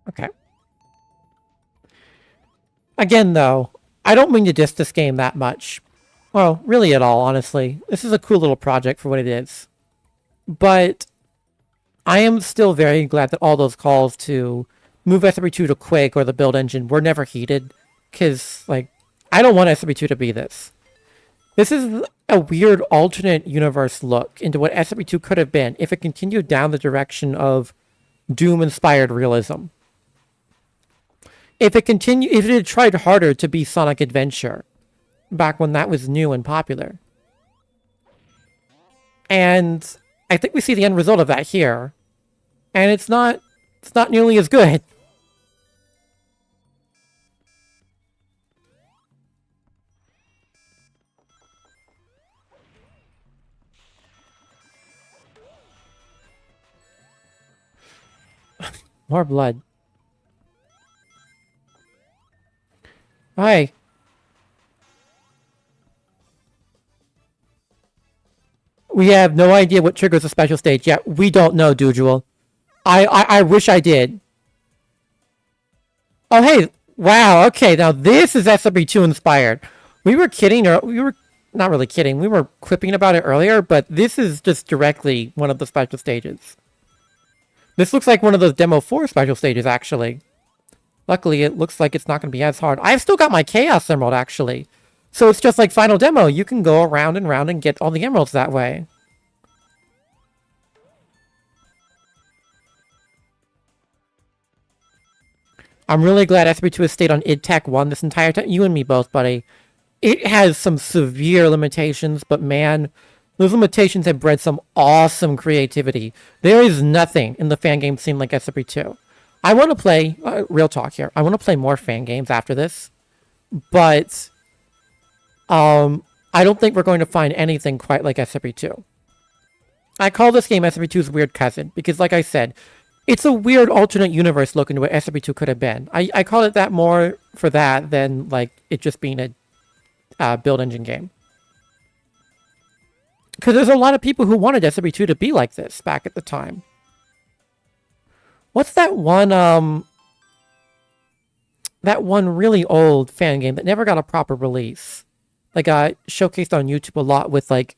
Okay. Again, though, I don't mean to diss this game that much. Well, really at all, honestly. This is a cool little project for what it is. But I am still very glad that all those calls to move SRB2 to Quake or the build engine were never heeded. Because, like, I don't want SRB2 to be this. This is a weird alternate universe look into what SRB2 could have been if it continued down the direction of Doom-inspired realism. If it had tried harder to be Sonic Adventure, back when that was new and popular. And I think we see the end result of that here. And it's not nearly as good. More blood. Hi. We have no idea what triggers a special stage yet. We don't know, Dudual. I wish I did. Oh, hey. Wow, okay. Now this is SRB2 inspired. We were kidding, or we were not really kidding. We were quipping about it earlier, but this is just directly one of the special stages. This looks like one of those Demo 4 special stages, actually. Luckily, it looks like it's not going to be as hard. I've still got my Chaos Emerald, actually. So it's just like Final Demo. You can go around and around and get all the emeralds that way. I'm really glad SRB2 has stayed on id Tech 1 this entire time. You and me both, buddy. It has some severe limitations, but man, those limitations have bred some awesome creativity. There is nothing in the fan game scene like SRB2. I want to play, real talk here, I want to play more fan games after this, but I don't think we're going to find anything quite like SRB2. I call this game SRB2's weird cousin, because like I said, it's a weird alternate universe look into what SRB2 could have been. I call it that more for that than like it just being a build engine game. Because there's a lot of people who wanted SRB2 to be like this back at the time. What's that one really old fan game that never got a proper release? Like showcased on YouTube a lot with like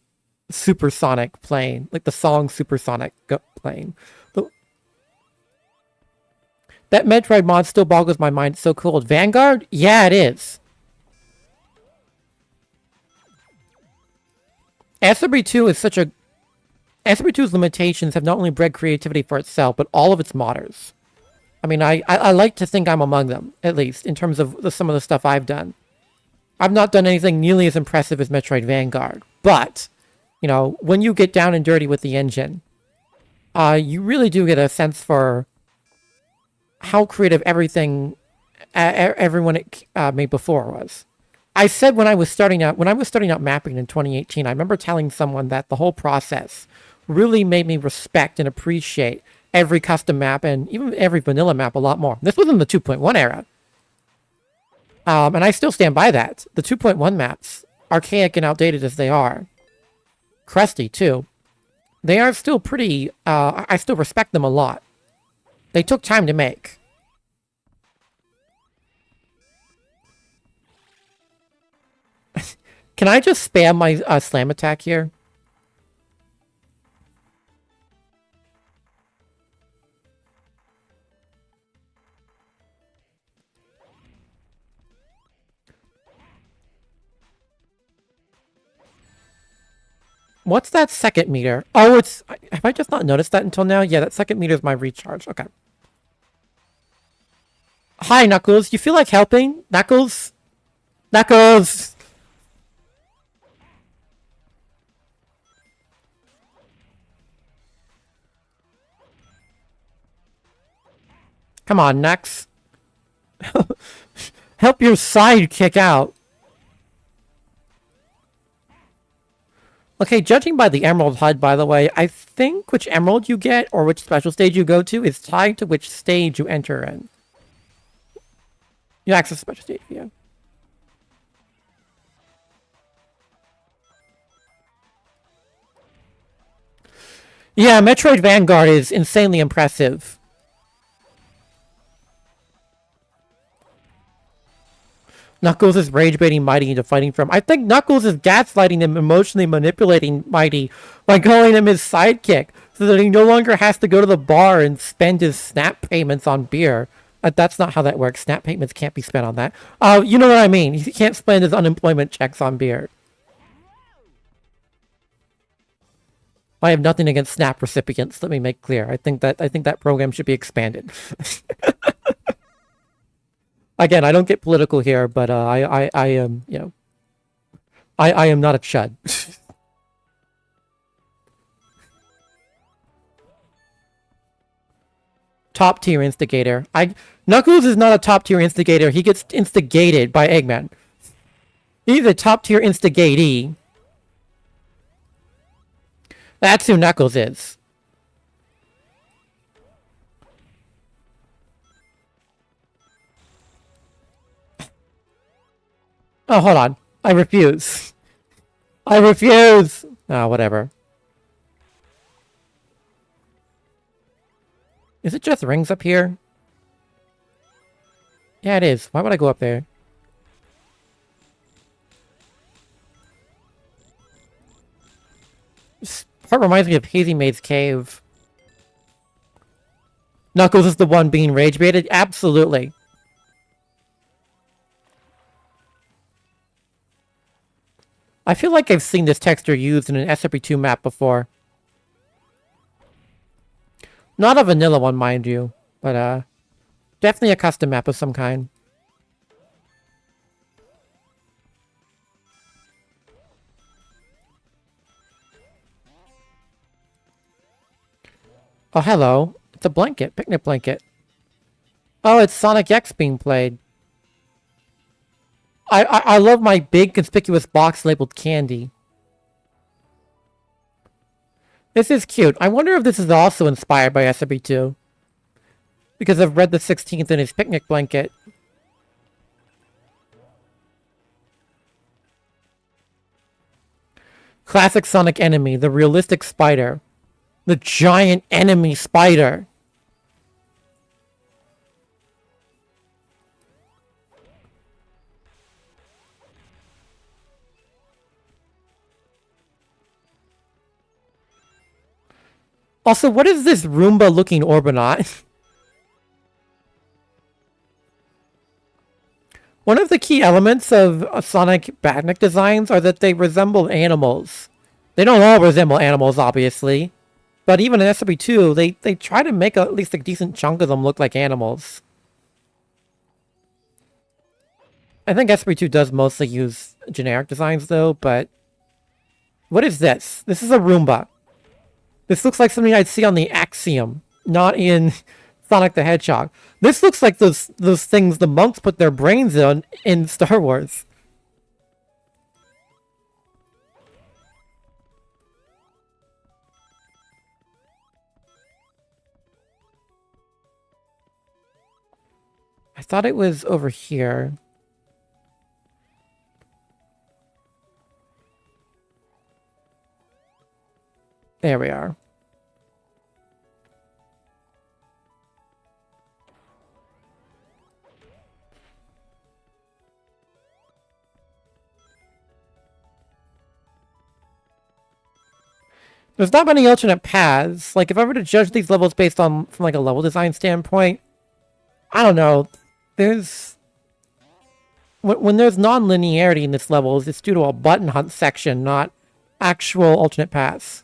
Supersonic playing, like the song Supersonic playing. That Metroid mod still boggles my mind. It's so cool. Vanguard? Yeah, it is. SRB2 is such a... SRB2's limitations have not only bred creativity for itself, but all of its modders. I mean, I like to think I'm among them, at least, in terms of some of the stuff I've done. I've not done anything nearly as impressive as Metroid Vanguard, but, you know, when you get down and dirty with the engine, you really do get a sense for how creative everyone it made before was. I said when I was starting out mapping in 2018, I remember telling someone that the whole process really made me respect and appreciate every custom map and even every vanilla map a lot more. This was in the 2.1 era. And I still stand by that. The 2.1 maps, archaic and outdated as they are, crusty too, they are still pretty, I still respect them a lot. They took time to make. Can I just spam my slam attack here? What's that second meter? Oh, it's... Have I just not noticed that until now? Yeah, that second meter is my recharge. Okay. Hi, Knuckles. You feel like helping? Knuckles? Knuckles! Come on, Nux. Help your sidekick out. Okay, judging by the Emerald HUD, by the way, I think which Emerald you get or which special stage you go to is tied to which stage you enter in. You access special stage, yeah. Yeah, Metroid Vanguard is insanely impressive. Knuckles is rage baiting Mighty into fighting from. I think Knuckles is gaslighting him, emotionally manipulating Mighty by calling him his sidekick so that he no longer has to go to the bar and spend his snap payments on beer. That's not how that works. Snap payments can't be spent on that. You know what I mean. He can't spend his unemployment checks on beer. I have nothing against snap recipients. Let me make clear. I think that program should be expanded. Again, I don't get political here, but I am, you know, I am not a chud. Top tier instigator. Knuckles is not a top tier instigator. He gets instigated by Eggman. He's a top tier instigatee. That's who Knuckles is. Oh, hold on. I refuse. I refuse! Ah, whatever. Is it just rings up here? Yeah, it is. Why would I go up there? This part reminds me of Hazy Maid's Cave. Knuckles is the one being rage baited? Absolutely. I feel like I've seen this texture used in an SRB2 map before. Not a vanilla one, mind you, but definitely a custom map of some kind. Oh, hello. It's a blanket, picnic blanket. Oh, it's Sonic X being played. I love my big conspicuous box labeled candy. This is cute. I wonder if this is also inspired by SRB2. Because I've read the 16th in his picnic blanket. Classic Sonic enemy, the realistic spider. The giant enemy spider. Also, what is this Roomba-looking Orbinaut? One of the key elements of Sonic Badnik designs are that they resemble animals. They don't all resemble animals, obviously. But even in SRB2, they try to make at least a decent chunk of them look like animals. I think SRB2 does mostly use generic designs, though, but... What is this? This is a Roomba. This looks like something I'd see on the Axiom, not in Sonic the Hedgehog. This looks like those things the monks put their brains in Star Wars. I thought it was over here. There we are. There's not many alternate paths. Like, if I were to judge these levels based on from like a level design standpoint, I don't know. There's when there's non-linearity in this level, it's due to a button hunt section, not actual alternate paths.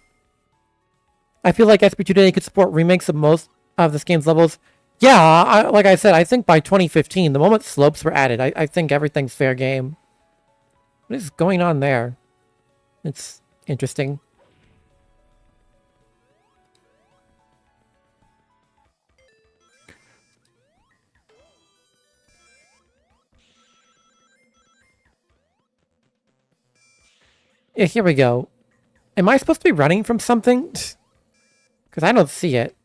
I feel like SB2 today could support remakes of most of this game's levels. Yeah, like I said, I think by 2015, the moment slopes were added, I think everything's fair game. What is going on there? It's interesting. Yeah, here we go. Am I supposed to be running from something? Because I don't see it.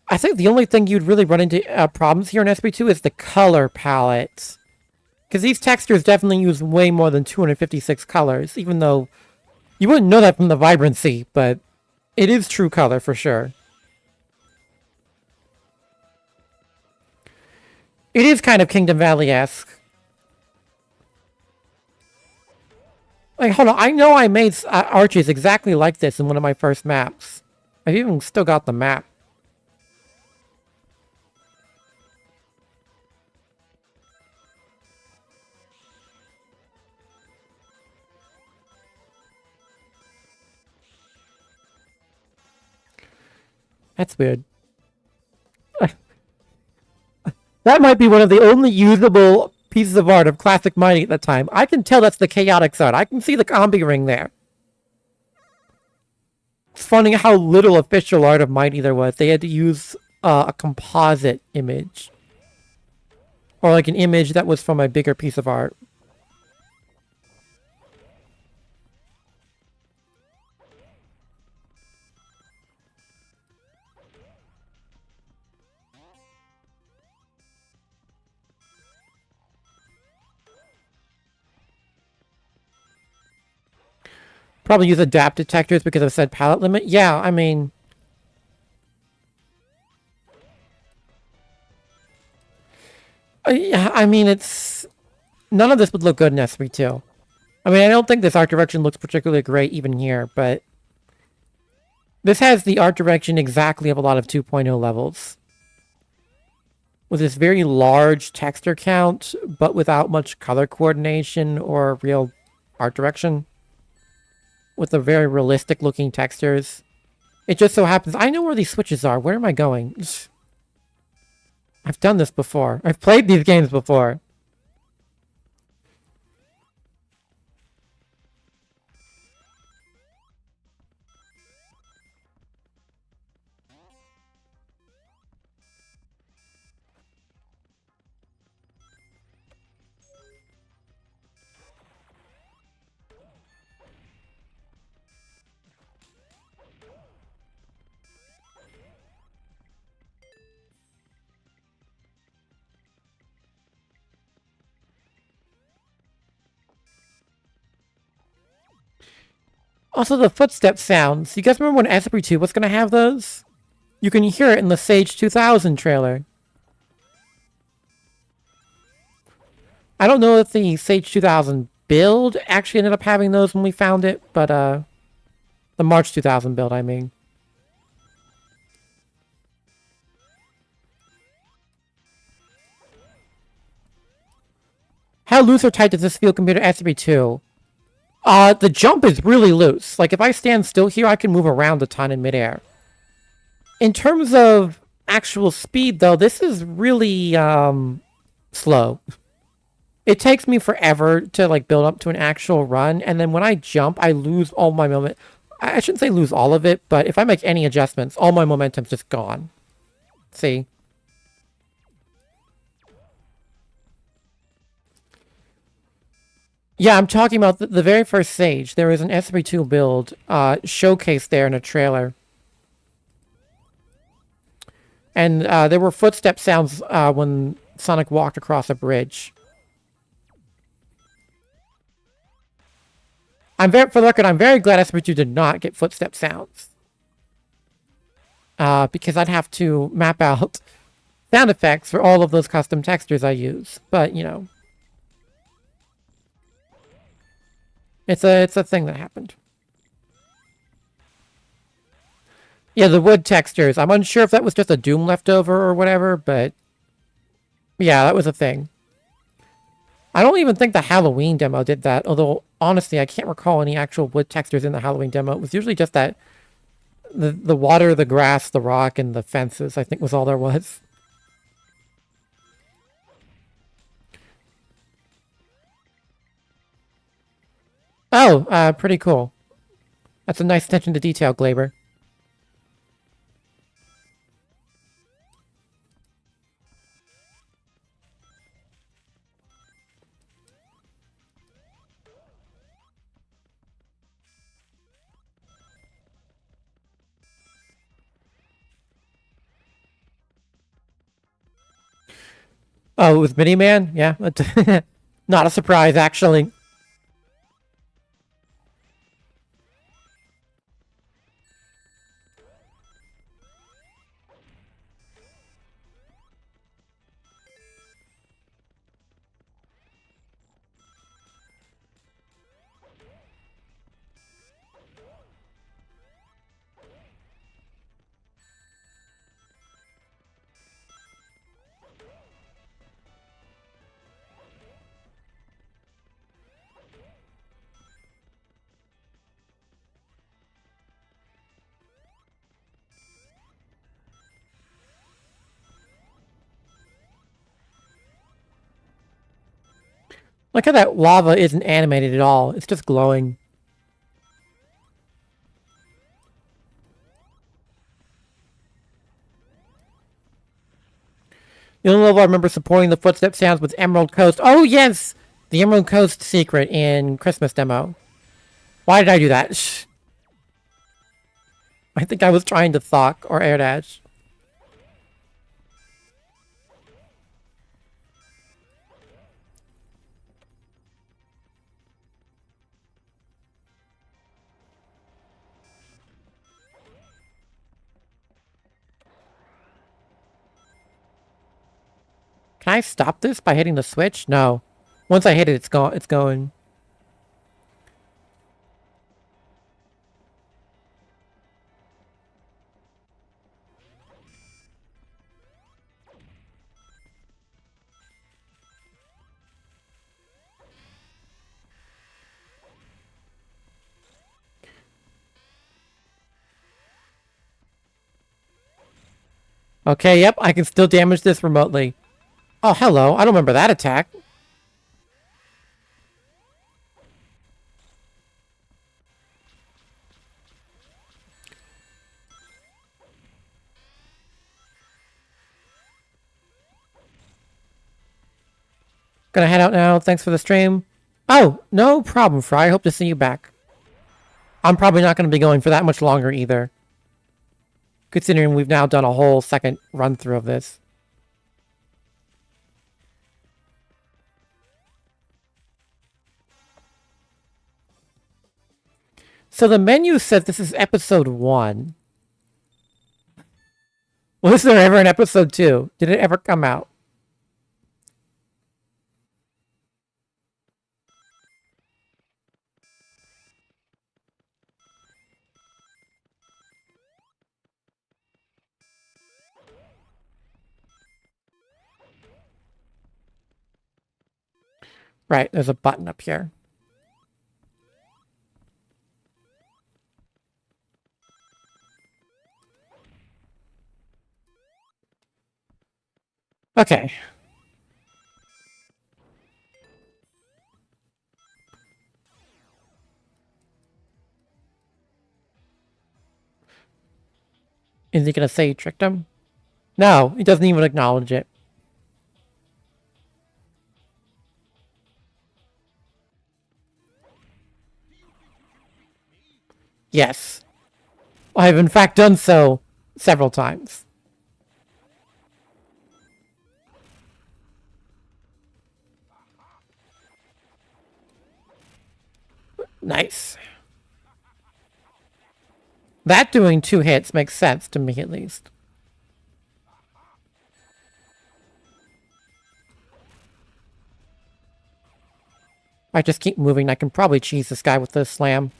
I think the only thing you'd really run into problems here in SB2 is the color palette. Because these textures definitely use way more than 256 colors, even though you wouldn't know that from the vibrancy, but it is true color for sure. It is kind of Kingdom Valley-esque. Like, hold on, I know I made arches exactly like this in one of my first maps. I've even still got the map. That's weird. That might be one of the only usable pieces of art of classic Mighty at the time. I can tell that's the chaotic side. I can see the combi ring there. It's funny how little official art of Mighty there was. They had to use a composite image. Or like an image that was from a bigger piece of art. Probably use adaptive textures because of said palette limit. Yeah, I mean... yeah, I mean, it's... None of this would look good in SRB2. I mean, I don't think this art direction looks particularly great even here, but... This has the art direction exactly of a lot of 2.0 levels. With this very large texture count, but without much color coordination or real art direction. With the very realistic looking textures. It just so happens, I know where these switches are. Where am I going? I've done this before. I've played these games before. Also, the footstep sounds. You guys remember when SRB2 was going to have those? You can hear it in the Sage 2000 trailer. I don't know if the Sage 2000 build actually ended up having those when we found it, but the March 2000 build, I mean. How loose or tight does this feel compared to SRB2? The jump is really loose. Like, if I stand still here, I can move around a ton in midair. In terms of actual speed, though, this is really, slow. It takes me forever to, like, build up to an actual run, and then when I jump, I lose all my moment. I shouldn't say lose all of it, but if I make any adjustments, all my momentum's just gone. See? Yeah, I'm talking about the very first Sage. There was an SRB2 build showcased there in a trailer. And there were footstep sounds when Sonic walked across a bridge. For the record, I'm very glad SRB2 did not get footstep sounds. Because I'd have to map out sound effects for all of those custom textures I use. But, you know. It's a thing that happened. Yeah, the wood textures. I'm unsure if that was just a Doom leftover or whatever, but... yeah, that was a thing. I don't even think the Halloween demo did that, although, honestly, I can't recall any actual wood textures in the Halloween demo. It was usually just that... The water, the grass, the rock, and the fences, I think was all there was. Oh, pretty cool. That's a nice attention to detail, Glaber. Oh, with Miniman? Yeah. Not a surprise, actually. Look how that lava isn't animated at all. It's just glowing. The only level I remember supporting the footstep sounds was Emerald Coast. Oh, yes! The Emerald Coast secret in Christmas demo. Why did I do that? I think I was trying to Thok or Air Dash. Can I stop this by hitting the switch? No. Once I hit it, it's gone. It's going. Okay, yep, I can still damage this remotely. Oh, hello. I don't remember that attack. Gonna head out now. Thanks for the stream. Oh, no problem, Fry. Hope to see you back. I'm probably not going to be going for that much longer either. Considering we've now done a whole second run through of this. So the menu says this is episode 1. Was there ever an episode 2? Did it ever come out? Right, there's a button up here. Okay. Is he gonna say you tricked him? No, he doesn't even acknowledge it. Yes. I have in fact done so several times. Nice. That doing 2 hits makes sense to me, at least. I just keep moving. I can probably cheese this guy with this slam.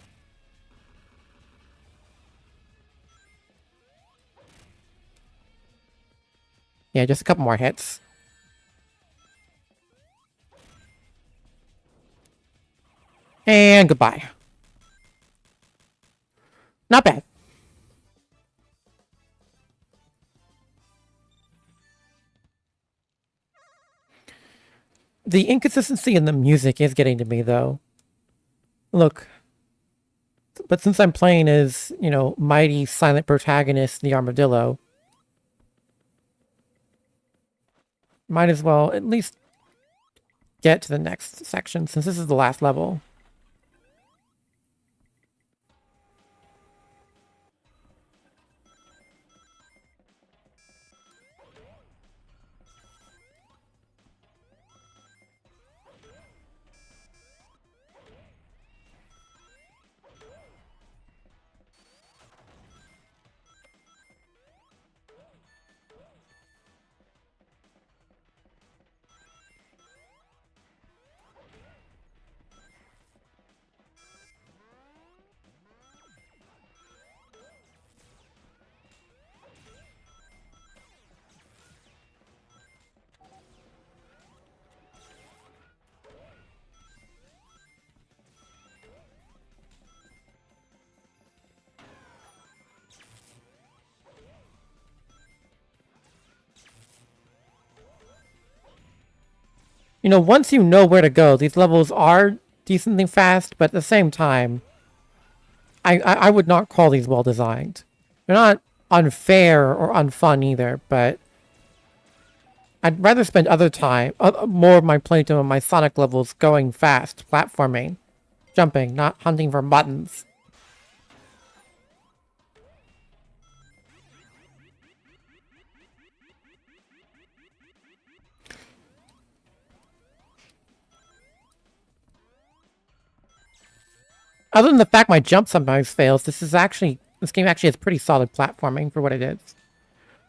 Yeah, just a couple more hits. And goodbye. Not bad. The inconsistency in the music is getting to me, though. Look. But since I'm playing as, you know, mighty silent protagonist, the Armadillo, might as well at least get to the next section, since this is the last level. You know, once you know where to go, these levels are decently fast, but at the same time, I would not call these well designed. They're not unfair or unfun either, but I'd rather spend more of my playtime on my Sonic levels going fast, platforming, jumping, not hunting for buttons. Other than the fact my jump sometimes fails, this game actually has pretty solid platforming for what it is.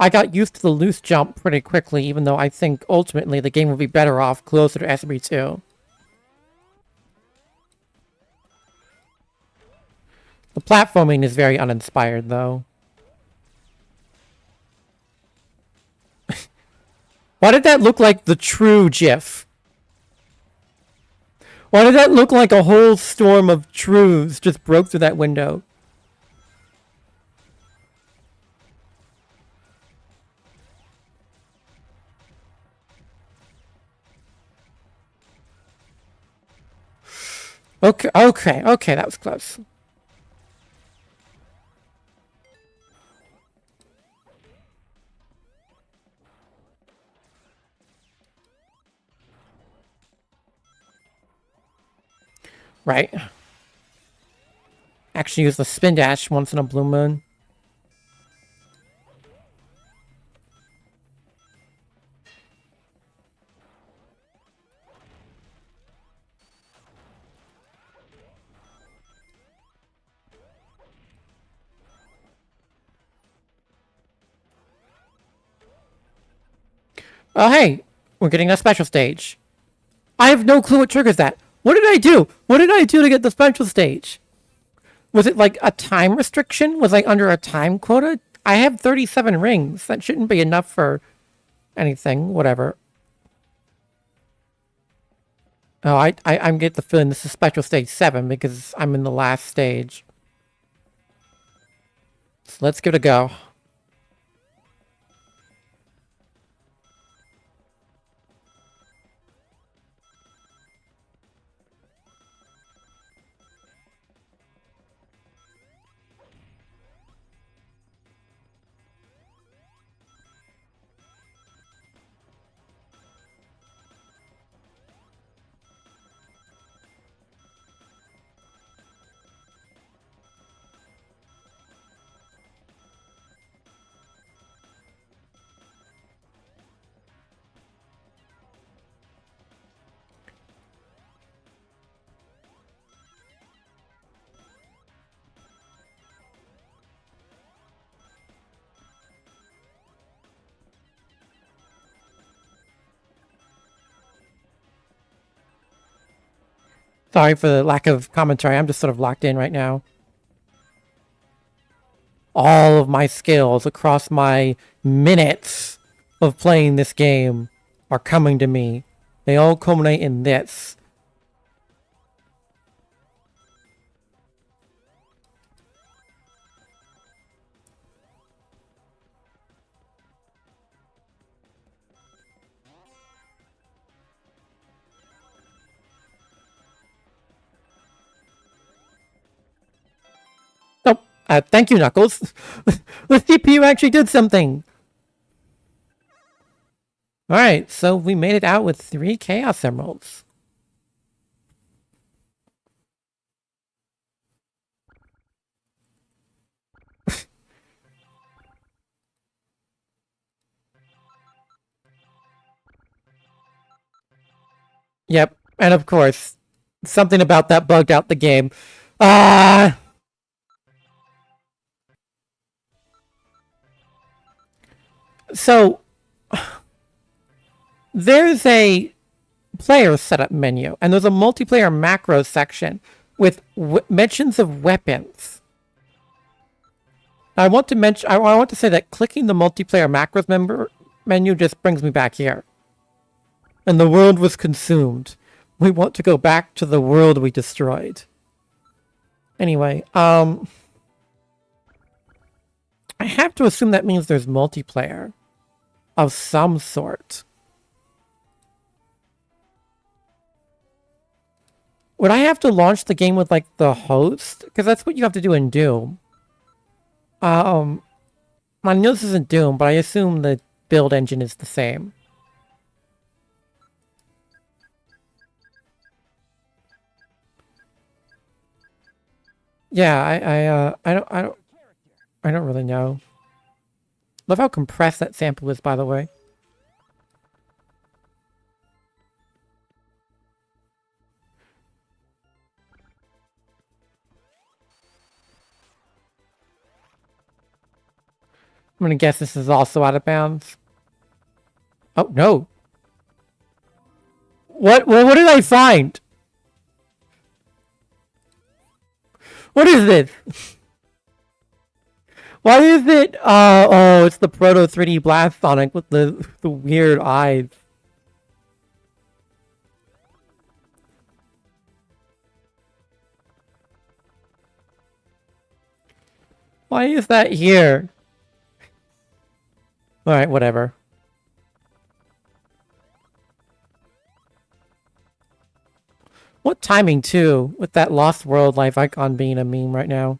I got used to the loose jump pretty quickly, even though I think ultimately the game would be better off closer to SRB2. The platforming is very uninspired, though. Why did that look like the true GIF? Why did that look like a whole storm of truths just broke through that window? Okay, that was close. Right. Actually use the spin dash once in a blue moon. Oh, hey, we're getting a special stage. I have no clue what triggers that. What did I do? What did I do to get the special stage? Was it like a time restriction? Was I under a time quota? I have 37 rings. That shouldn't be enough for anything. Whatever. Oh, I'm getting the feeling this is special stage 7 because I'm in the last stage. So let's give it a go. Sorry for the lack of commentary. I'm just sort of locked in right now. All of my skills across my minutes of playing this game are coming to me. They all culminate in this. Oh, thank you, Knuckles. The CPU actually did something. Alright, so we made it out with 3 Chaos Emeralds. Yep, and of course, something about that bugged out the game. Ah! So, there's a player setup menu, and there's a multiplayer macro section with mentions of weapons. I want to say that clicking the multiplayer macros menu just brings me back here. And the world was consumed. We want to go back to the world we destroyed. Anyway, I have to assume that means there's multiplayer of some sort. Would I have to launch the game with, like, the host? Because that's what you have to do in Doom. I know this isn't Doom, but I assume the build engine is the same. Yeah, I don't really know. Love how compressed that sample is, by the way. I'm gonna guess this is also out of bounds. Oh, no. What did I find? What is this? Why is it? Oh, it's the Proto 3D Blast Sonic with the weird eyes. Why is that here? Alright, whatever. What timing, too, with that Lost World life icon being a meme right now.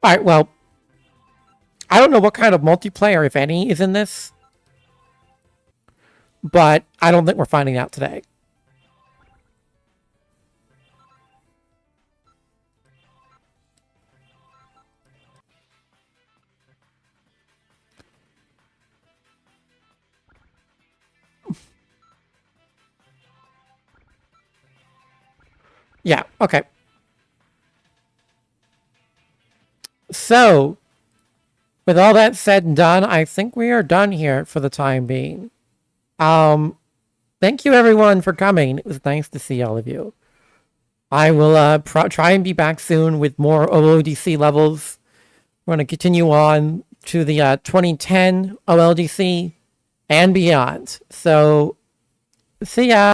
Alright, well, I don't know what kind of multiplayer, if any, is in this. But I don't think we're finding out today. Yeah, okay. So, with all that said and done, I think we are done here for the time being. Thank you everyone for coming. It was nice to see all of you. I will try and be back soon with more OLDC levels. We're going to continue on to the 2010 OLDC and beyond. So, see ya.